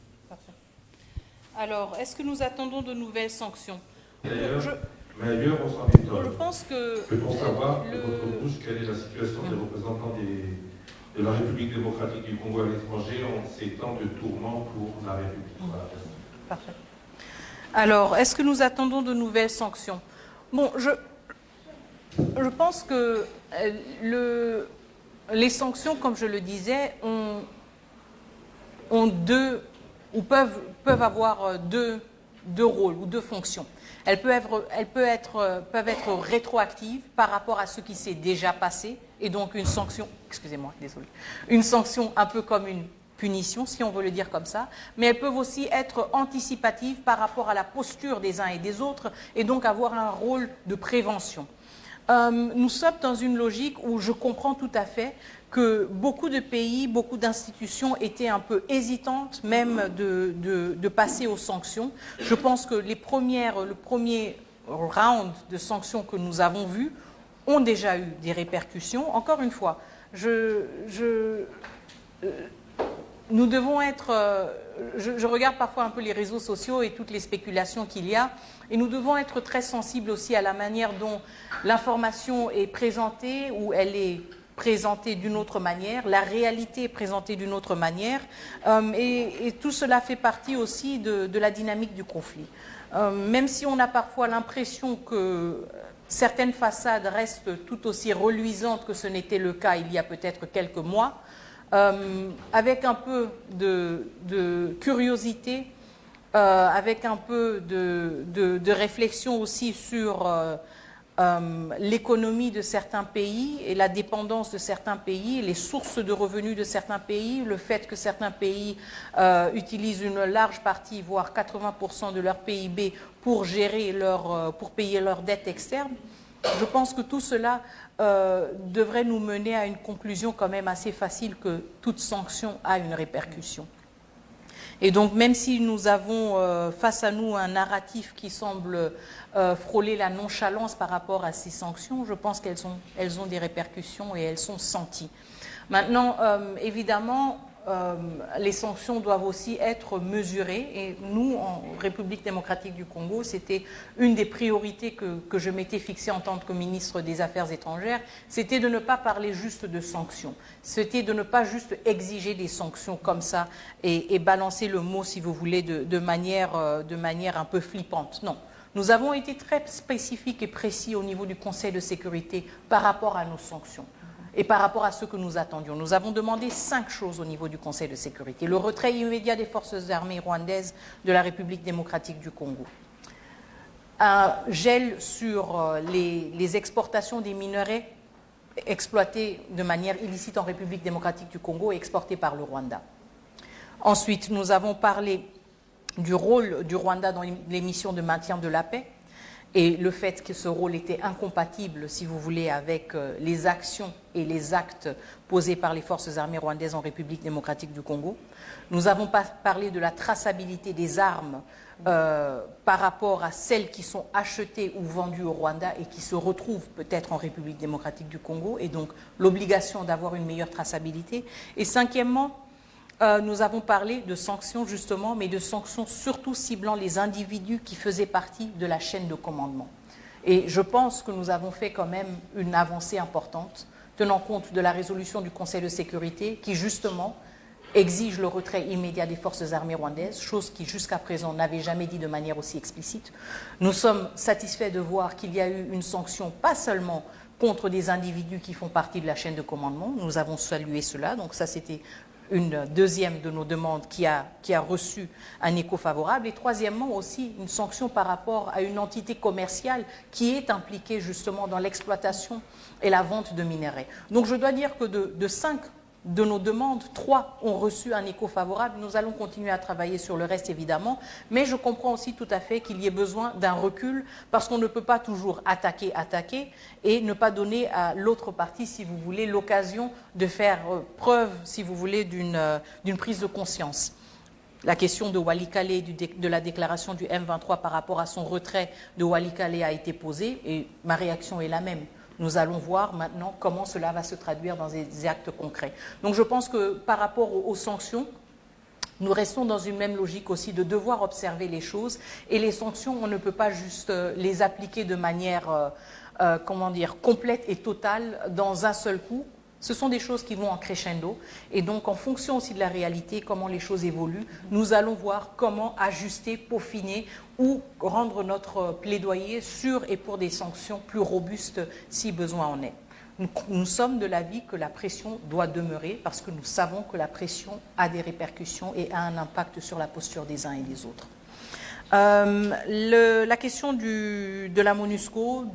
Alors, est-ce que nous attendons de nouvelles sanctions? Mais ailleurs on s'en étonne. Je pense que... Peut-on savoir de votre bouche quelle est la situation des représentants de la République démocratique du Congo à l'étranger en ces temps de tourment pour la République? Voilà, merci. Parfait. Alors, est-ce que nous attendons de nouvelles sanctions? Bon, je pense que les sanctions, comme je le disais, ont deux, ou peuvent avoir deux rôles ou deux fonctions. Elles peuvent être rétroactives par rapport à ce qui s'est déjà passé, et donc une sanction, excusez-moi, désolé, une sanction un peu comme une punition, si on veut le dire comme ça, mais elles peuvent aussi être anticipatives par rapport à la posture des uns et des autres, et donc avoir un rôle de prévention. Nous sommes dans une logique où je comprends tout à fait que beaucoup de pays, beaucoup d'institutions étaient un peu hésitantes même de passer aux sanctions. Je pense que le premier round de sanctions que nous avons vu ont déjà eu des répercussions. Encore une fois, nous devons être... je regarde parfois un peu les réseaux sociaux et toutes les spéculations qu'il y a, et nous devons être très sensibles aussi à la manière dont l'information est présentée, ou elle est présentée d'une autre manière, la réalité est présentée d'une autre manière, et tout cela fait partie aussi de la dynamique du conflit. Même si on a parfois l'impression que certaines façades restent tout aussi reluisantes que ce n'était le cas il y a peut-être quelques mois, avec un peu de curiosité, avec un peu de réflexion aussi sur l'économie de certains pays et la dépendance de certains pays, les sources de revenus de certains pays, le fait que certains pays utilisent une large partie, voire 80% de leur PIB pour payer leurs dettes externes. Je pense que tout cela devrait nous mener à une conclusion quand même assez facile, que toute sanction a une répercussion. Et donc, même si nous avons face à nous un narratif qui semble frôler la nonchalance par rapport à ces sanctions, je pense qu'elles ont des répercussions et elles sont senties. Maintenant, évidemment, les sanctions doivent aussi être mesurées, et nous, en République démocratique du Congo, c'était une des priorités que je m'étais fixée en tant que ministre des Affaires étrangères, c'était de ne pas parler juste de sanctions, c'était de ne pas juste exiger des sanctions comme ça et balancer le mot, si vous voulez, de manière un peu flippante. Non. Nous avons été très spécifiques et précis au niveau du Conseil de sécurité par rapport à nos sanctions et par rapport à ce que nous attendions. Nous avons demandé 5 choses au niveau du Conseil de sécurité. Le retrait immédiat des forces armées rwandaises de la République démocratique du Congo. Un gel sur les exportations des minerais exploités de manière illicite en République démocratique du Congo et exportés par le Rwanda. Ensuite, nous avons parlé du rôle du Rwanda dans les missions de maintien de la paix, et le fait que ce rôle était incompatible, si vous voulez, avec les actions et les actes posés par les forces armées rwandaises en République démocratique du Congo. Nous avons parlé de la traçabilité des armes par rapport à celles qui sont achetées ou vendues au Rwanda et qui se retrouvent peut-être en République démocratique du Congo, et donc l'obligation d'avoir une meilleure traçabilité. Et cinquièmement, nous avons parlé de sanctions justement, mais de sanctions surtout ciblant les individus qui faisaient partie de la chaîne de commandement. Et je pense que nous avons fait quand même une avancée importante, tenant compte de la résolution du Conseil de sécurité qui justement exige le retrait immédiat des forces armées rwandaises, chose qui jusqu'à présent n'avait jamais dit de manière aussi explicite. Nous sommes satisfaits de voir qu'il y a eu une sanction, pas seulement contre des individus qui font partie de la chaîne de commandement, nous avons salué cela, donc ça c'était une deuxième de nos demandes qui a reçu un écho favorable, et troisièmement aussi une sanction par rapport à une entité commerciale qui est impliquée justement dans l'exploitation et la vente de minerais. Donc je dois dire que de 5 de nos demandes, 3 ont reçu un écho favorable. Nous allons continuer à travailler sur le reste, évidemment, mais je comprends aussi tout à fait qu'il y ait besoin d'un recul, parce qu'on ne peut pas toujours attaquer, et ne pas donner à l'autre partie, si vous voulez, l'occasion de faire preuve, si vous voulez, d'une prise de conscience. La question de Walikale, de la déclaration du M23 par rapport à son retrait de Walikale a été posée, et ma réaction est la même. Nous allons voir maintenant comment cela va se traduire dans des actes concrets. Donc je pense que par rapport aux sanctions, nous restons dans une même logique aussi de devoir observer les choses. Et les sanctions, on ne peut pas juste les appliquer de manière complète et totale dans un seul coup. Ce sont des choses qui vont en crescendo. Et donc, en fonction aussi de la réalité, comment les choses évoluent, nous allons voir comment ajuster, peaufiner ou rendre notre plaidoyer sur et pour des sanctions plus robustes si besoin en est. Nous sommes de l'avis que la pression doit demeurer parce que nous savons que la pression a des répercussions et a un impact sur la posture des uns et des autres. La question de la MONUSCO,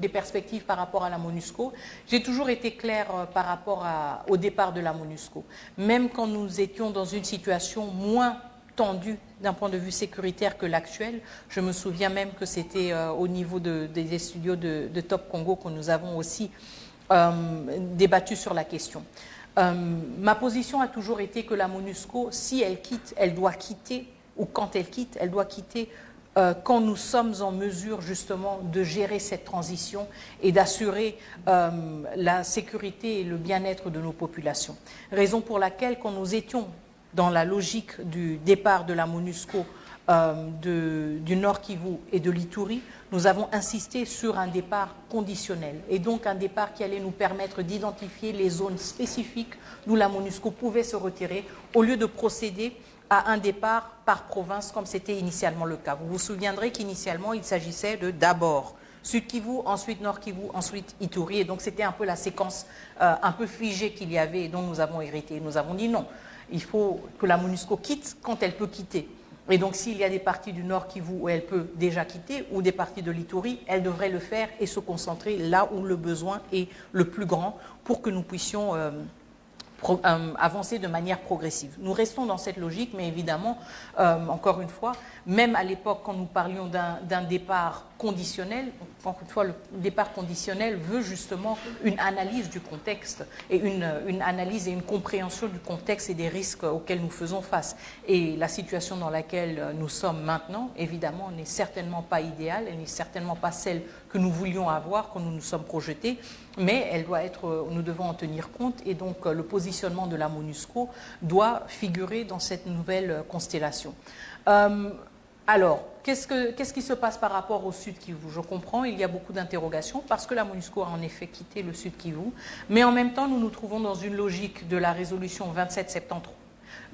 des perspectives par rapport à la MONUSCO, j'ai toujours été claire par rapport au départ de la MONUSCO. Même quand nous étions dans une situation moins tendue d'un point de vue sécuritaire que l'actuel, je me souviens même que c'était au niveau des studios de Top Congo que nous avons aussi débattu sur la question. Ma position a toujours été que la MONUSCO, si elle quitte, elle doit quitter, ou quand elle quitte, elle doit quitter quand nous sommes en mesure justement de gérer cette transition et d'assurer la sécurité et le bien-être de nos populations. Raison pour laquelle, quand nous étions dans la logique du départ de la MONUSCO du Nord Kivu et de l'Ituri, nous avons insisté sur un départ conditionnel et donc un départ qui allait nous permettre d'identifier les zones spécifiques d'où la MONUSCO pouvait se retirer au lieu de procéder à un départ par province comme c'était initialement le cas. Vous vous souviendrez qu'initialement il s'agissait de d'abord Sud Kivu, ensuite Nord Kivu, ensuite Ituri, et donc c'était un peu la séquence un peu figée qu'il y avait et dont nous avons hérité. Nous avons dit non, il faut que la MONUSCO quitte quand elle peut quitter. Et donc s'il y a des parties du Nord Kivu où elle peut déjà quitter ou des parties de l'Ituri, elle devrait le faire et se concentrer là où le besoin est le plus grand pour que nous puissions avancer de manière progressive. Nous restons dans cette logique, mais évidemment, encore une fois, même à l'époque, quand nous parlions d'un départ conditionnel, encore une fois, le départ conditionnel veut justement une analyse du contexte et une analyse et une compréhension du contexte et des risques auxquels nous faisons face. Et la situation dans laquelle nous sommes maintenant, évidemment, n'est certainement pas idéale, elle n'est certainement pas celle que nous voulions avoir quand nous nous sommes projetés, mais elle doit être, nous devons en tenir compte, et donc le positionnement de la MONUSCO doit figurer dans cette nouvelle constellation. Alors, qu'est-ce qui se passe par rapport au Sud Kivu? Je comprends, il y a beaucoup d'interrogations parce que la MONUSCO a en effet quitté le Sud Kivu, mais en même temps, nous nous trouvons dans une logique de la résolution 2773,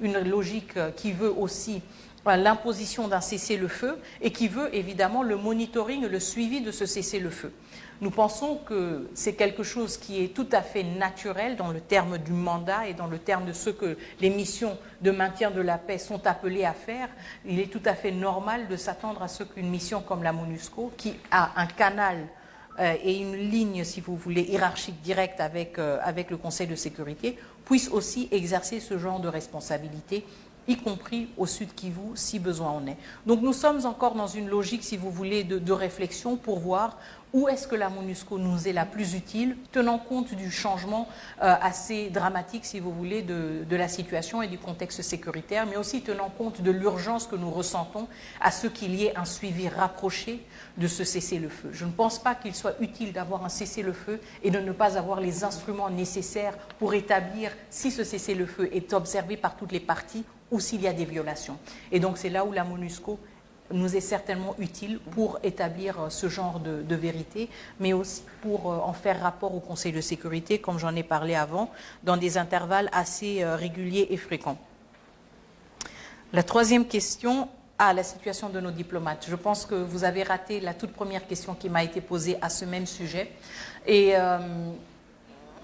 une logique qui veut aussi l'imposition d'un cessez-le-feu et qui veut évidemment le monitoring et le suivi de ce cessez-le-feu. Nous pensons que c'est quelque chose qui est tout à fait naturel dans le terme du mandat et dans le terme de ce que les missions de maintien de la paix sont appelées à faire. Il est tout à fait normal de s'attendre à ce qu'une mission comme la MONUSCO, qui a un canal et une ligne, si vous voulez, hiérarchique directe avec le Conseil de sécurité, puisse aussi exercer ce genre de responsabilité, y compris au Sud Kivu, si besoin en est. Donc nous sommes encore dans une logique, si vous voulez, de réflexion pour voir où est-ce que la MONUSCO nous est la plus utile, tenant compte du changement assez dramatique, si vous voulez, de la situation et du contexte sécuritaire, mais aussi tenant compte de l'urgence que nous ressentons à ce qu'il y ait un suivi rapproché de ce cessez-le-feu. Je ne pense pas qu'il soit utile d'avoir un cessez-le-feu et de ne pas avoir les instruments nécessaires pour établir si ce cessez-le-feu est observé par toutes les parties ou s'il y a des violations. Et donc c'est là où la MONUSCO nous est certainement utile pour établir ce genre de vérité, mais aussi pour en faire rapport au Conseil de sécurité, comme j'en ai parlé avant, dans des intervalles assez réguliers et fréquents. La troisième question, la situation de nos diplomates. Je pense que vous avez raté la toute première question qui m'a été posée à ce même sujet. Et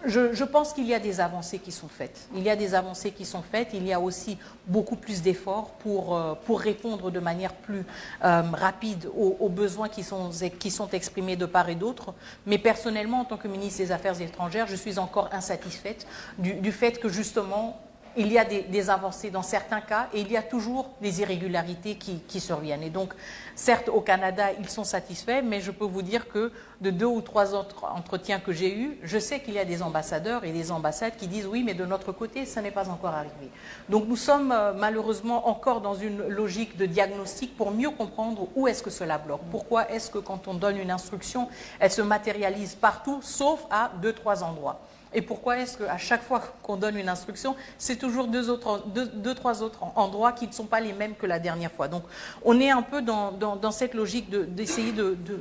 je pense qu'il y a des avancées qui sont faites. Il y a des avancées qui sont faites. Il y a aussi beaucoup plus d'efforts pour répondre de manière plus rapide aux besoins qui sont exprimés de part et d'autre. Mais personnellement, en tant que ministre des Affaires étrangères, je suis encore insatisfaite du fait que justement, il y a des avancées dans certains cas et il y a toujours des irrégularités qui surviennent. Et donc, certes, au Canada, ils sont satisfaits, mais je peux vous dire que de 2 ou 3 autres entretiens que j'ai eus, je sais qu'il y a des ambassadeurs et des ambassades qui disent oui, mais de notre côté, ça n'est pas encore arrivé. Donc, nous sommes malheureusement encore dans une logique de diagnostic pour mieux comprendre où est-ce que cela bloque. Pourquoi est-ce que quand on donne une instruction, elle se matérialise partout, sauf à 2-3 endroits. Et pourquoi est-ce qu'à chaque fois qu'on donne une instruction, c'est toujours 2-3 autres endroits qui ne sont pas les mêmes que la dernière fois. Donc, on est un peu dans cette logique d'essayer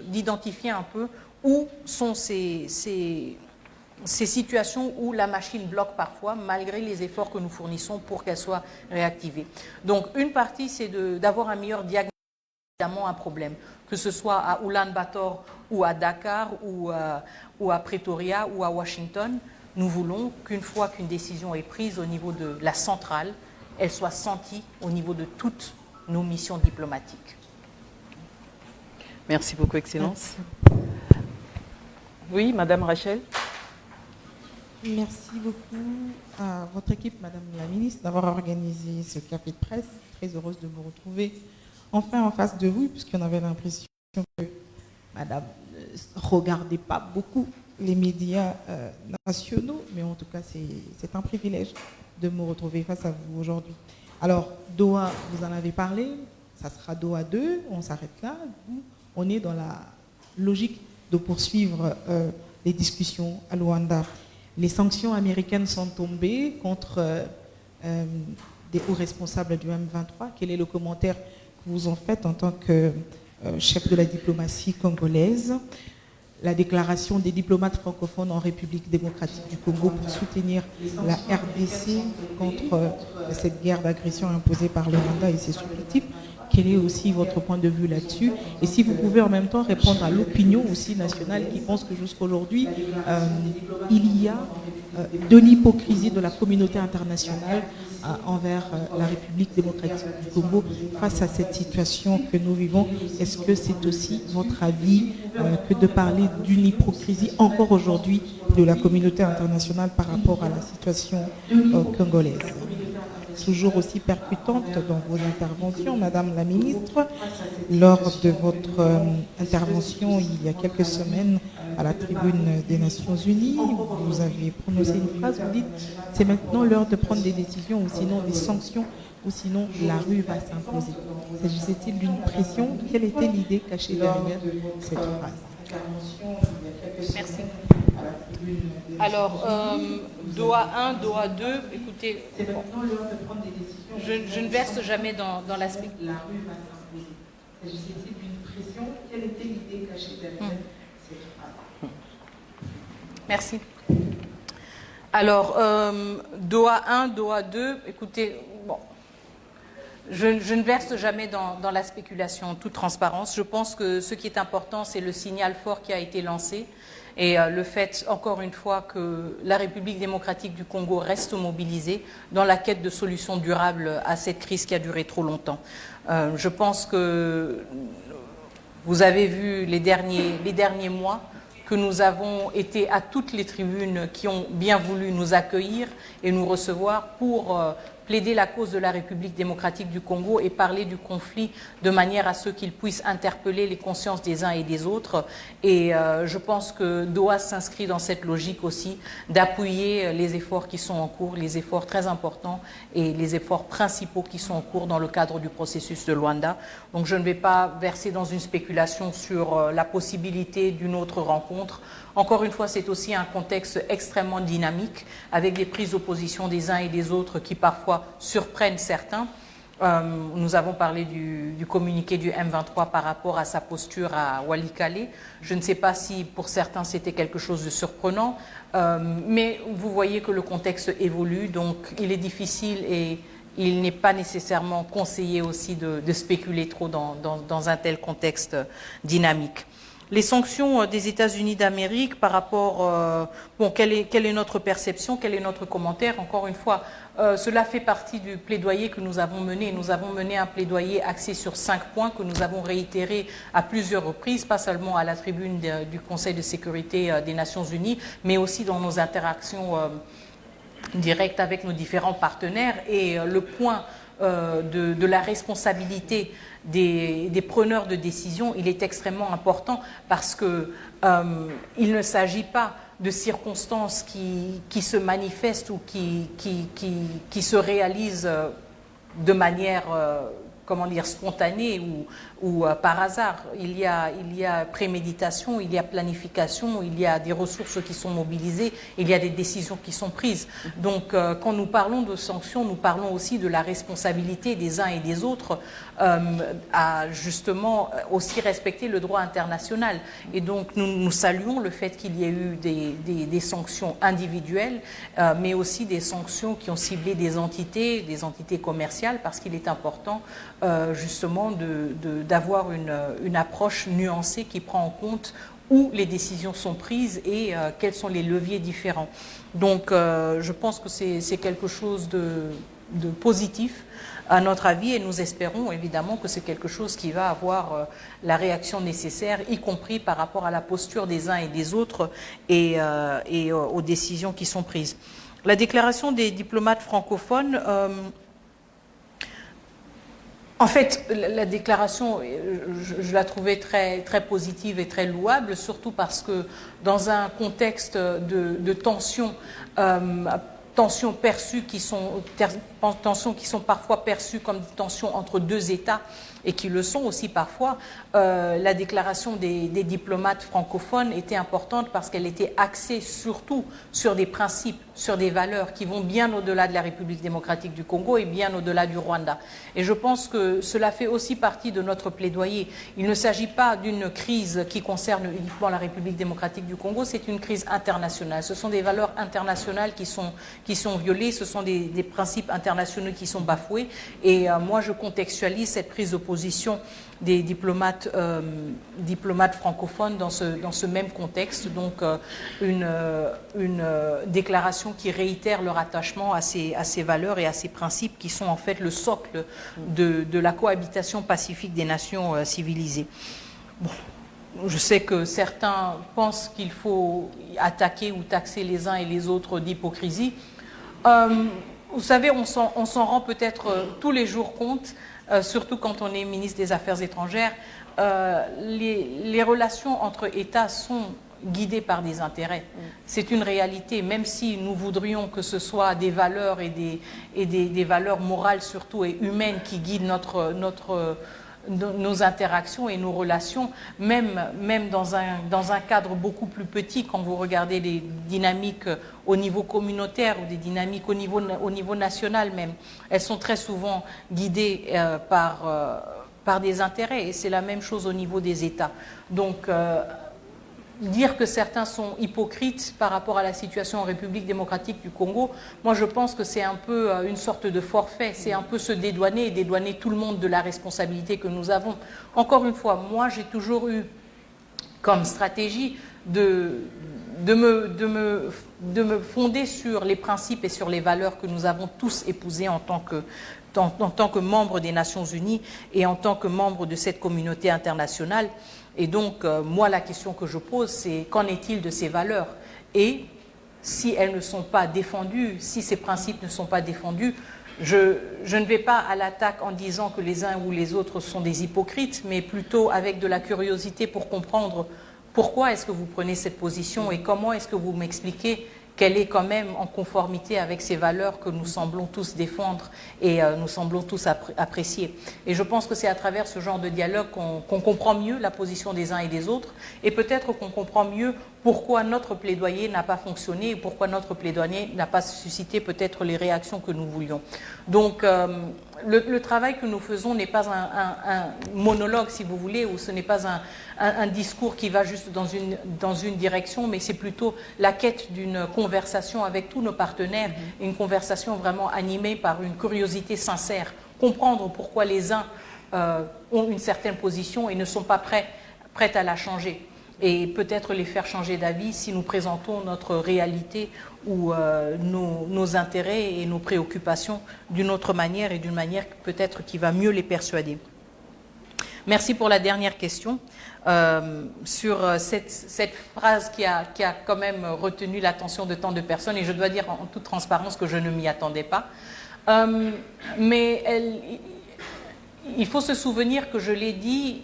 d'identifier un peu où sont ces situations où la machine bloque parfois, malgré les efforts que nous fournissons pour qu'elle soit réactivée. Donc, une partie, c'est d'avoir un meilleur diagnostic, évidemment, un problème, que ce soit à Ulaanbaatar ou à Dakar ou à Pretoria ou à Washington. Nous voulons qu'une fois qu'une décision est prise au niveau de la centrale, elle soit sentie au niveau de toutes nos missions diplomatiques. Merci beaucoup, Excellence. Oui, Madame Rachel. Merci beaucoup à votre équipe, Madame la Ministre, d'avoir organisé ce café de presse. Très heureuse de vous retrouver enfin en face de vous, puisqu'on avait l'impression que Madame ne regardait pas beaucoup les médias nationaux, mais en tout cas, c'est un privilège de me retrouver face à vous aujourd'hui. Alors, Doha, vous en avez parlé, ça sera Doha 2, on s'arrête là. On est dans la logique de poursuivre les discussions à Luanda. Les sanctions américaines sont tombées contre des hauts responsables du M23. Quel est le commentaire que vous en faites en tant que chef de la diplomatie congolaise? La déclaration des diplomates francophones en République démocratique du Congo pour soutenir la RDC contre cette guerre d'agression imposée par le Rwanda et ses supplétifs. Quel est aussi votre point de vue là-dessus? Et si vous pouvez en même temps répondre à l'opinion aussi nationale qui pense que jusqu'aujourd'hui, il y a de l'hypocrisie de la communauté internationale envers la République démocratique du Congo face à cette situation que nous vivons. Est-ce que c'est aussi votre avis que de parler d'une hypocrisie encore aujourd'hui de la communauté internationale par rapport à la situation congolaise? Toujours aussi percutante dans vos interventions, Madame la Ministre. Lors de votre intervention il y a quelques semaines à la tribune des Nations Unies, vous avez prononcé une phrase, vous dites « C'est maintenant l'heure de prendre des décisions ou sinon des sanctions ou sinon la rue va s'imposer ». S'agissait-il d'une pression? Quelle était l'idée cachée derrière cette phrase? Merci. Alors, Doha 1, Doha 2, écoutez, bon, je ne verse jamais dans l'aspect. La rue va s'imposer. S'agissait-il d'une pression? Quelle était l'idée cachée derrière cette phrase? Merci. Alors, Doha 1, Doha 2, écoutez, bon, je ne verse jamais dans la spéculation, en toute transparence. Je pense que ce qui est important, c'est le signal fort qui a été lancé. Et le fait, encore une fois, que la République démocratique du Congo reste mobilisée dans la quête de solutions durables à cette crise qui a duré trop longtemps. Je pense que vous avez vu les derniers mois que nous avons été à toutes les tribunes qui ont bien voulu nous accueillir et nous recevoir pour plaider la cause de la République démocratique du Congo et parler du conflit de manière à ce qu'il puisse interpeller les consciences des uns et des autres. Et je pense que Doha s'inscrit dans cette logique aussi d'appuyer les efforts qui sont en cours, les efforts très importants et les efforts principaux qui sont en cours dans le cadre du processus de Luanda. Donc je ne vais pas verser dans une spéculation sur la possibilité d'une autre rencontre. Encore une fois, c'est aussi un contexte extrêmement dynamique, avec des prises d'opposition des uns et des autres qui parfois surprennent certains. Nous avons parlé du communiqué du M23 par rapport à sa posture à Walikale. Je ne sais pas si pour certains c'était quelque chose de surprenant, mais vous voyez que le contexte évolue, donc il est difficile et il n'est pas nécessairement conseillé aussi de spéculer trop dans un tel contexte dynamique. Les sanctions des États-Unis d'Amérique par rapport... quelle est notre perception, quel est notre commentaire? Encore une fois, cela fait partie du plaidoyer que nous avons mené. Nous avons mené un plaidoyer axé sur 5 points que nous avons réitérés à plusieurs reprises, pas seulement à la tribune du Conseil de sécurité des Nations Unies, mais aussi dans nos interactions directes avec nos différents partenaires. Et le point de la responsabilité des preneurs de décision, il est extrêmement important parce que il ne s'agit pas de circonstances qui se manifestent ou qui se réalisent de manière spontanée ou par hasard. Il y a préméditation, il y a planification, il y a des ressources qui sont mobilisées, il y a des décisions qui sont prises. Donc, quand nous parlons de sanctions, nous parlons aussi de la responsabilité des uns et des autres à justement aussi respecter le droit international. Et donc, nous saluons le fait qu'il y ait eu des sanctions individuelles, mais aussi des sanctions qui ont ciblé des entités commerciales, parce qu'il est important justement d'avoir une approche nuancée qui prend en compte où les décisions sont prises et quels sont les leviers différents. Donc je pense que c'est quelque chose de positif à notre avis, et nous espérons évidemment que c'est quelque chose qui va avoir la réaction nécessaire, y compris par rapport à la posture des uns et des autres et aux décisions qui sont prises. La déclaration des diplomates francophones... En fait, la déclaration, je la trouvais très, très positive et très louable, surtout parce que dans un contexte de tensions perçues tensions qui sont parfois perçues comme des tensions entre deux États et qui le sont aussi parfois, la déclaration des diplomates francophones était importante parce qu'elle était axée surtout sur des principes, sur des valeurs qui vont bien au-delà de la République démocratique du Congo et bien au-delà du Rwanda. Et je pense que cela fait aussi partie de notre plaidoyer. Il ne s'agit pas d'une crise qui concerne uniquement la République démocratique du Congo, c'est une crise internationale. Ce sont des valeurs internationales qui sont violées, ce sont des principes internationaux qui sont bafoués. Et moi, je contextualise cette prise de position des diplomates francophones dans ce même contexte, donc une déclaration qui réitère leur attachement à ces valeurs et à ces principes qui sont en fait le socle de la cohabitation pacifique des nations civilisées. Bon, je sais que certains pensent qu'il faut attaquer ou taxer les uns et les autres d'hypocrisie. Vous savez, on s'en rend peut-être tous les jours compte, surtout quand on est ministre des Affaires étrangères. Les relations entre États sont guidées par des intérêts. C'est une réalité, même si nous voudrions que ce soit des valeurs et des valeurs morales surtout et humaines qui guident nos interactions et nos relations, même dans un cadre beaucoup plus petit, quand vous regardez les dynamiques au niveau communautaire ou des dynamiques au niveau national même, elles sont très souvent guidées par des intérêts, et c'est la même chose au niveau des États. Donc, dire que certains sont hypocrites par rapport à la situation en République démocratique du Congo, moi je pense que c'est un peu une sorte de forfait, c'est un peu se dédouaner et dédouaner tout le monde de la responsabilité que nous avons. Encore une fois, moi j'ai toujours eu comme stratégie de me fonder sur les principes et sur les valeurs que nous avons tous épousées en tant que membres des Nations Unies et en tant que membres de cette communauté internationale. Et donc, moi, la question que je pose, c'est qu'en est-il de ces valeurs? Et si elles ne sont pas défendues, si ces principes ne sont pas défendus, je ne vais pas à l'attaque en disant que les uns ou les autres sont des hypocrites, mais plutôt avec de la curiosité pour comprendre pourquoi est-ce que vous prenez cette position et comment est-ce que vous m'expliquez qu'elle est quand même en conformité avec ces valeurs que nous semblons tous défendre et nous semblons tous apprécier. Et je pense que c'est à travers ce genre de dialogue qu'on comprend mieux la position des uns et des autres, et peut-être qu'on comprend mieux pourquoi notre plaidoyer n'a pas fonctionné et pourquoi notre plaidoyer n'a pas suscité peut-être les réactions que nous voulions. Donc, le travail que nous faisons n'est pas un monologue, si vous voulez, ou ce n'est pas un discours qui va juste dans une direction, mais c'est plutôt la quête d'une conversation avec tous nos partenaires, une conversation vraiment animée par une curiosité sincère, comprendre pourquoi les uns ont une certaine position et ne sont pas prêts à la changer. et peut-être les faire changer d'avis si nous présentons notre réalité ou nos intérêts et nos préoccupations d'une autre manière et d'une manière peut-être qui va mieux les persuader. Merci pour la dernière question sur cette phrase qui a quand même retenu l'attention de tant de personnes, et je dois dire en toute transparence que je ne m'y attendais pas. Mais il faut se souvenir que je l'ai dit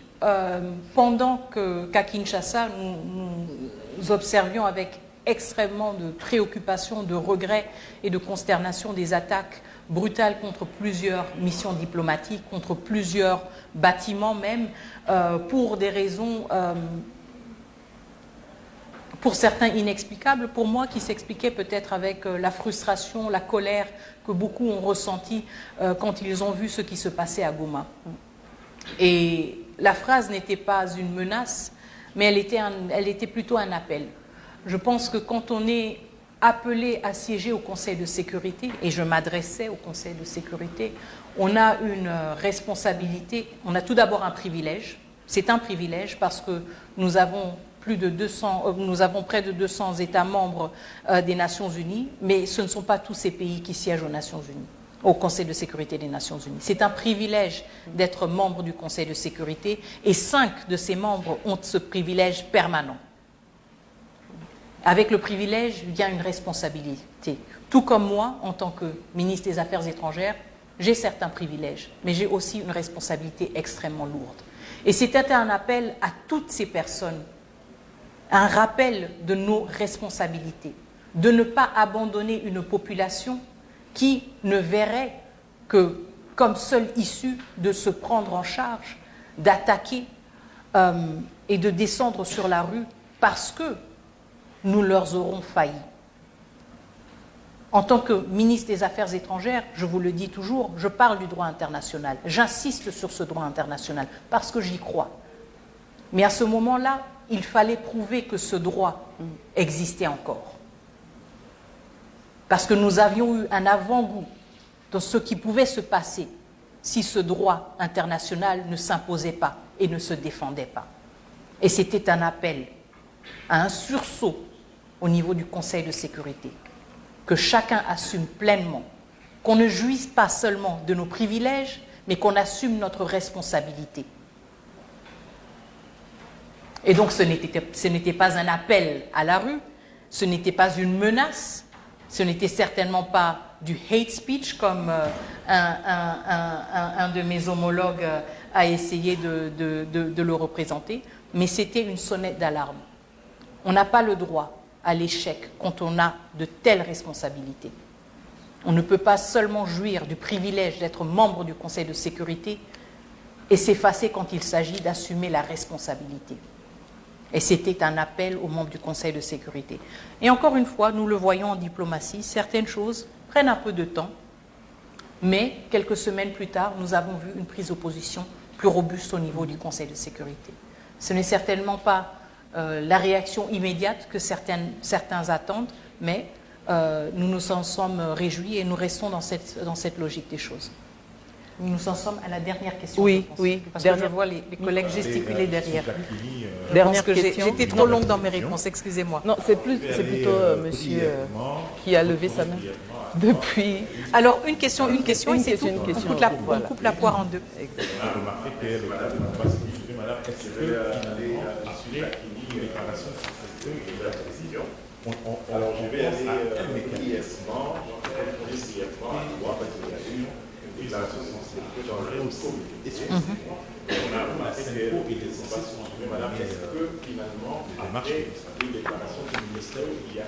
pendant qu'à Kinshasa, nous observions avec extrêmement de préoccupation, de regret et de consternation des attaques brutales contre plusieurs missions diplomatiques, contre plusieurs bâtiments même, pour des raisons, pour certains inexplicables, pour moi qui s'expliquaient peut-être avec la frustration, la colère que beaucoup ont ressenti quand ils ont vu ce qui se passait à Goma. Et la phrase n'était pas une menace, mais elle était plutôt un appel. Je pense que quand on est appelé à siéger au Conseil de sécurité, et je m'adressais au Conseil de sécurité, on a une responsabilité, on a tout d'abord un privilège. C'est un privilège parce que nous avons près de 200 États membres des Nations Unies, mais ce ne sont pas tous ces pays qui siègent aux Nations Unies, au Conseil de sécurité des Nations Unies. C'est un privilège d'être membre du Conseil de sécurité, et 5 de ces membres ont ce privilège permanent. Avec le privilège vient une responsabilité. Tout comme moi, en tant que ministre des Affaires étrangères, j'ai certains privilèges, mais j'ai aussi une responsabilité extrêmement lourde. Et c'était un appel à toutes ces personnes, un rappel de nos responsabilités, de ne pas abandonner une population qui ne verrait que comme seule issue de se prendre en charge, d'attaquer et de descendre sur la rue parce que nous leur aurons failli. En tant que ministre des Affaires étrangères, je vous le dis toujours, je parle du droit international. J'insiste sur ce droit international parce que j'y crois. Mais à ce moment-là, il fallait prouver que ce droit existait encore. Parce que nous avions eu un avant-goût de ce qui pouvait se passer si ce droit international ne s'imposait pas et ne se défendait pas. Et c'était un appel à un sursaut au niveau du Conseil de sécurité, que chacun assume pleinement, qu'on ne jouisse pas seulement de nos privilèges, mais qu'on assume notre responsabilité. Et donc ce n'était pas un appel à la rue, ce n'était pas une menace, ce n'était certainement pas du hate speech comme un de mes homologues a essayé de le représenter, mais c'était une sonnette d'alarme. On n'a pas le droit à l'échec quand on a de telles responsabilités. On ne peut pas seulement jouir du privilège d'être membre du Conseil de sécurité et s'effacer quand il s'agit d'assumer la responsabilité. Et c'était un appel aux membres du Conseil de sécurité. Et encore une fois, nous le voyons en diplomatie, certaines choses prennent un peu de temps, mais quelques semaines plus tard, nous avons vu une prise de position plus robuste au niveau du Conseil de sécurité. Ce n'est certainement pas la réaction immédiate que certains attendent, mais nous nous en sommes réjouis et nous restons dans cette logique des choses. Nous en sommes à la dernière question. Oui, parce que je vois les collègues gesticuler derrière. Dernière question. J'étais trop longue dans mes réponses, excusez-moi. Non, c'est plutôt monsieur qui a levé sa main depuis. Alors, une question, et c'est tout. On coupe la poire en deux. Alors, je vais aller brièvement on a remarqué que finalement, après les déclarations du ministère, il y a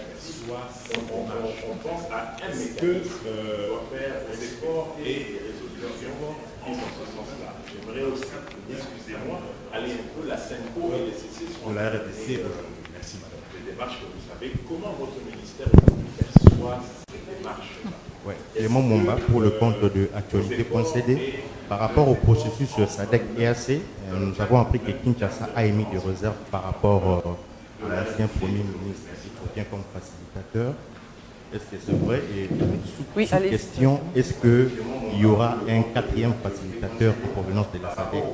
on pense à un que doit faire des efforts et des résolutions dans ce sens-là. J'aimerais aussi, excusez-moi, aller un peu la SENCO et les CC sur la RDC. Merci madame. Les démarches que vous savez, comment votre ministère perçoit ces démarches-là? Oui, Clément Momba pour le compte de Actualité Concédé. Par rapport au processus SADC-EAC, nous avons appris que Kinshasa a émis des réserves par rapport à l'ancien Premier ministre éthiopien comme facilitateur. est-ce que c'est vrai? Et sous-question, est-ce qu'il y aura un 4e facilitateur en provenance de la SADC?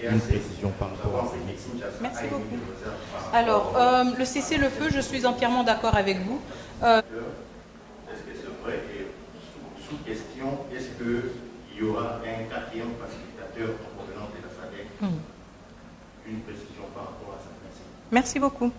Une précision par rapport à ça. Merci beaucoup. Alors, le cessez-le-feu, je suis entièrement d'accord avec vous. Est-ce que c'est vrai? Et sous-question, est-ce qu'il y aura un 4e facilitateur en provenance de la SADC? Une précision par rapport à ça. Merci beaucoup.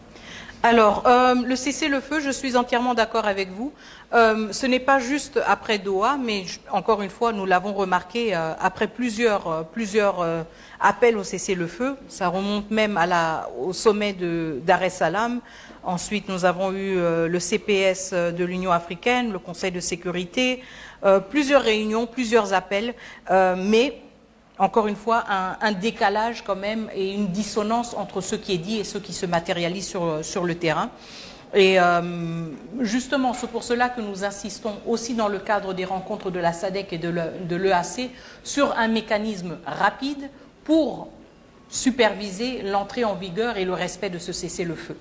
Alors, le cessez-le-feu, je suis entièrement d'accord avec vous. Ce n'est pas juste après Doha, mais encore une fois, nous l'avons remarqué après plusieurs appels au cessez-le-feu. Ça remonte même au sommet Dar es Salaam. Ensuite, nous avons eu le CPS de l'Union africaine, le Conseil de sécurité, plusieurs réunions, plusieurs appels, mais encore une fois, un décalage quand même et une dissonance entre ce qui est dit et ce qui se matérialise sur le terrain. Et justement, c'est pour cela que nous insistons aussi dans le cadre des rencontres de la SADC et de l'EAC sur un mécanisme rapide pour superviser l'entrée en vigueur et le respect de ce cessez-le-feu.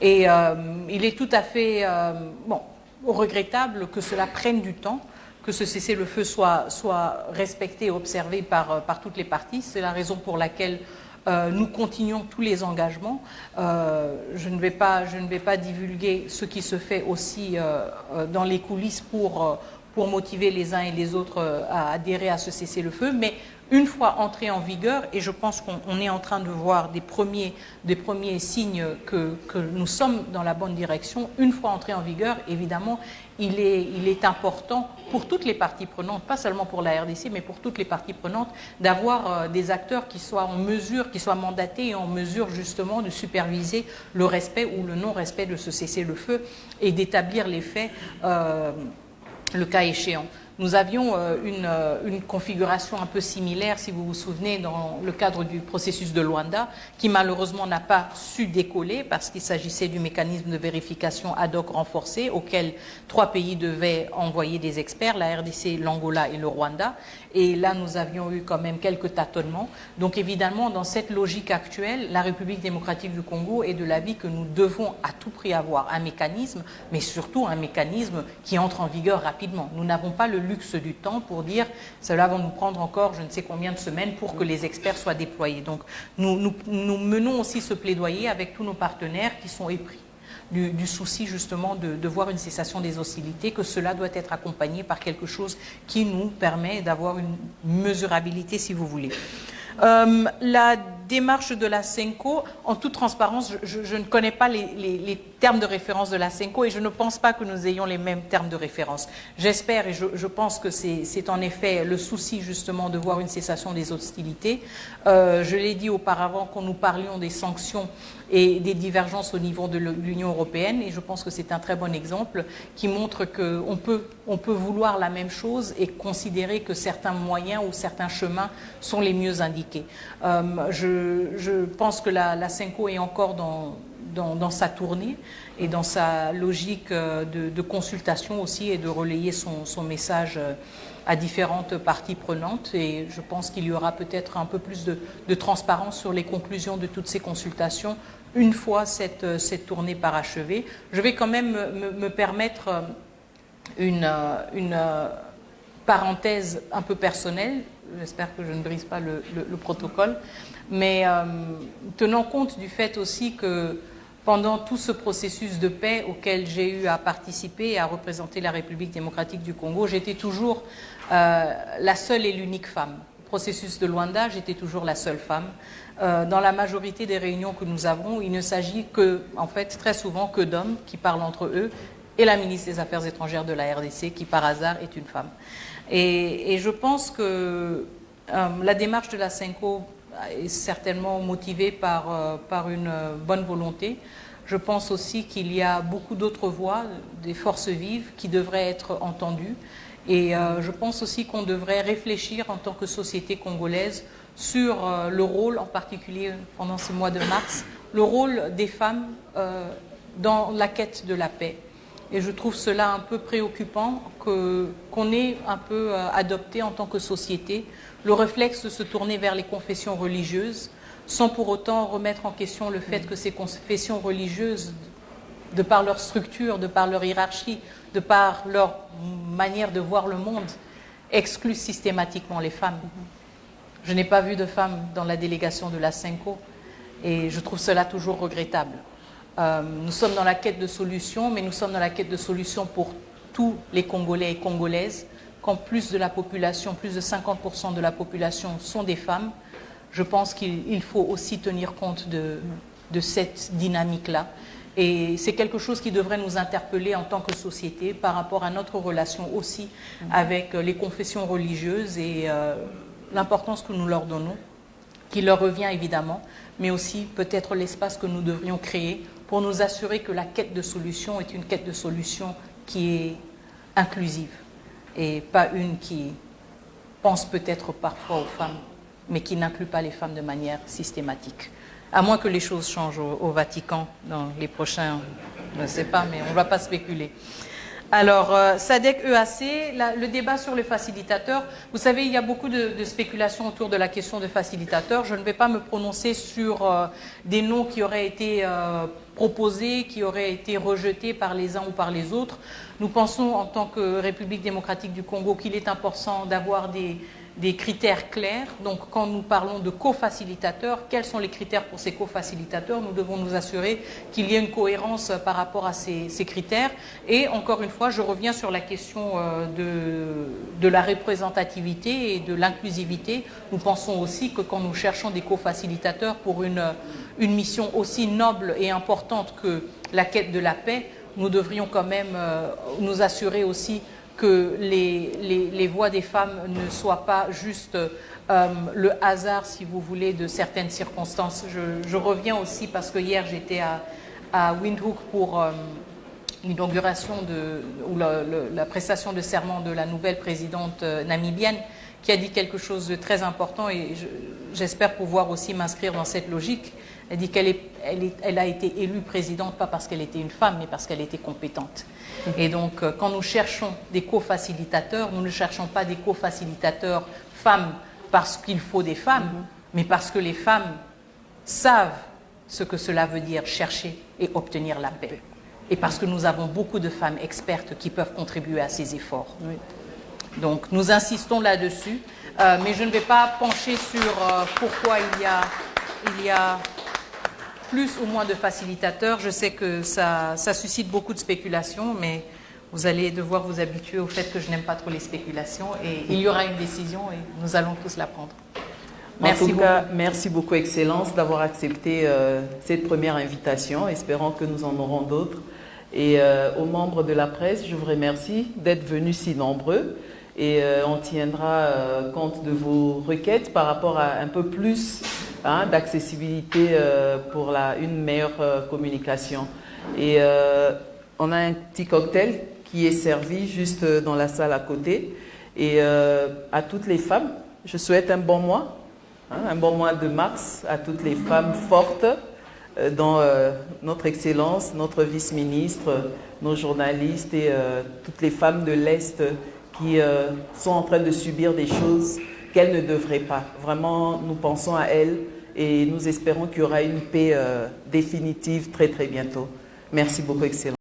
Et il est tout à fait regrettable que cela prenne du temps, que ce cessez-le-feu soit respecté et observé par toutes les parties. C'est la raison pour laquelle nous continuons tous les engagements. Je ne vais pas divulguer ce qui se fait aussi dans les coulisses pour motiver les uns et les autres à adhérer à ce cessez-le-feu, mais une fois entré en vigueur, et je pense qu'on est en train de voir des premiers signes que nous sommes dans la bonne direction, une fois entré en vigueur, évidemment, il est important pour toutes les parties prenantes, pas seulement pour la RDC, mais pour toutes les parties prenantes, d'avoir des acteurs qui soient en mesure, qui soient mandatés et en mesure justement de superviser le respect ou le non-respect de ce cessez-le-feu et d'établir les faits le cas échéant. Nous avions une configuration un peu similaire, si vous vous souvenez, dans le cadre du processus de Luanda, qui malheureusement n'a pas su décoller parce qu'il s'agissait du mécanisme de vérification ad hoc renforcé auquel 3 pays devaient envoyer des experts, la RDC, l'Angola et le Rwanda. Et là, nous avions eu quand même quelques tâtonnements. Donc évidemment, dans cette logique actuelle, la République démocratique du Congo est de l'avis que nous devons à tout prix avoir un mécanisme, mais surtout un mécanisme qui entre en vigueur rapidement. Nous n'avons pas le luxe du temps pour dire cela va nous prendre encore je ne sais combien de semaines pour que les experts soient déployés. Donc nous menons aussi ce plaidoyer avec tous nos partenaires qui sont épris du souci justement de voir une cessation des hostilités, que cela doit être accompagné par quelque chose qui nous permet d'avoir une mesurabilité, si vous voulez. La démarche de la CENCO, en toute transparence, je ne connais pas les termes de référence de la CENCO et je ne pense pas que nous ayons les mêmes termes de référence. J'espère et je pense que c'est en effet le souci justement de voir une cessation des hostilités. Je l'ai dit auparavant quand nous parlions des sanctions et des divergences au niveau de l'Union européenne et je pense que c'est un très bon exemple qui montre qu'on peut vouloir la même chose et considérer que certains moyens ou certains chemins sont les mieux indiqués. Je pense que la CENCO est encore dans sa tournée et dans sa logique de consultation aussi et de relayer son message à différentes parties prenantes et je pense qu'il y aura peut-être un peu plus de transparence sur les conclusions de toutes ces consultations une fois cette tournée parachevée. Je vais quand même me permettre une parenthèse un peu personnelle. J'espère que je ne brise pas le protocole. Mais tenant compte du fait aussi que pendant tout ce processus de paix auquel j'ai eu à participer et à représenter la République démocratique du Congo, j'étais toujours la seule et l'unique femme. Au processus de Luanda, j'étais toujours la seule femme. Dans la majorité des réunions que nous avons, il ne s'agit en fait, très souvent que d'hommes qui parlent entre eux et la ministre des Affaires étrangères de la RDC, qui par hasard est une femme. Et je pense que la démarche de la CENCO est certainement motivée par une bonne volonté. Je pense aussi qu'il y a beaucoup d'autres voix, des forces vives, qui devraient être entendues. Et je pense aussi qu'on devrait réfléchir en tant que société congolaise sur le rôle, en particulier pendant ce mois de mars, le rôle des femmes dans la quête de la paix. Et je trouve cela un peu préoccupant qu'on ait un peu adopté en tant que société le réflexe de se tourner vers les confessions religieuses sans pour autant remettre en question le fait que ces confessions religieuses de par leur structure, de par leur hiérarchie, de par leur manière de voir le monde, excluent systématiquement les femmes. Je n'ai pas vu de femmes dans la délégation de la CENCO et je trouve cela toujours regrettable. Nous sommes dans la quête de solutions, mais nous sommes dans la quête de solutions pour tous les Congolais et Congolaises. Quand plus de la population, plus de 50% de la population sont des femmes, je pense qu'il faut aussi tenir compte de cette dynamique-là. Et c'est quelque chose qui devrait nous interpeller en tant que société par rapport à notre relation aussi avec les confessions religieuses et l'importance que nous leur donnons, qui leur revient évidemment, mais aussi peut-être l'espace que nous devrions créer pour nous assurer que la quête de solution est une quête de solution qui est inclusive et pas une qui pense peut-être parfois aux femmes, mais qui n'inclut pas les femmes de manière systématique. À moins que les choses changent au Vatican dans les prochains, je ne sais pas, mais on ne va pas spéculer. Alors, SADC EAC, le débat sur les facilitateurs, vous savez, il y a beaucoup de spéculations autour de la question de facilitateurs. Je ne vais pas me prononcer sur des noms qui auraient été proposés, qui auraient été rejetés par les uns ou par les autres. Nous pensons, en tant que République démocratique du Congo, qu'il est important d'avoir des critères clairs. Donc, quand nous parlons de co-facilitateurs, quels sont les critères pour ces co-facilitateurs? Nous devons nous assurer qu'il y ait une cohérence par rapport à ces critères. Et encore une fois, je reviens sur la question de la représentativité et de l'inclusivité. Nous pensons aussi que quand nous cherchons des co-facilitateurs pour une mission aussi noble et importante que la quête de la paix, nous devrions quand même nous assurer aussi que les voix des femmes ne soient pas juste le hasard, si vous voulez, de certaines circonstances. Je reviens aussi parce que hier j'étais à Windhoek pour l'inauguration ou la prestation de serment de la nouvelle présidente namibienne, qui a dit quelque chose de très important et j'espère pouvoir aussi m'inscrire dans cette logique. Elle dit qu'elle a été élue présidente pas parce qu'elle était une femme, mais parce qu'elle était compétente. Et donc, quand nous cherchons des co-facilitateurs, nous ne cherchons pas des co-facilitateurs femmes parce qu'il faut des femmes, mais parce que les femmes savent ce que cela veut dire chercher et obtenir la paix. Et parce que nous avons beaucoup de femmes expertes qui peuvent contribuer à ces efforts. Oui. Donc, nous insistons là-dessus, mais je ne vais pas pencher sur pourquoi il y a plus ou moins de facilitateurs. Je sais que ça suscite beaucoup de spéculations, mais vous allez devoir vous habituer au fait que je n'aime pas trop les spéculations et il y aura une décision et nous allons tous la prendre. Merci en tout cas, merci beaucoup, Excellence, d'avoir accepté cette première invitation. Espérons que nous en aurons d'autres. Et aux membres de la presse, je vous remercie d'être venus si nombreux. Et on tiendra compte de vos requêtes par rapport à un peu plus d'accessibilité pour une meilleure communication. Et on a un petit cocktail qui est servi juste dans la salle à côté. Et à toutes les femmes, je souhaite un bon mois de mars à toutes les femmes fortes dont notre Excellence, notre vice-ministre, nos journalistes et toutes les femmes de l'Est qui sont en train de subir des choses qu'elles ne devraient pas. Vraiment, nous pensons à elles et nous espérons qu'il y aura une paix définitive très très bientôt. Merci beaucoup, Excellence.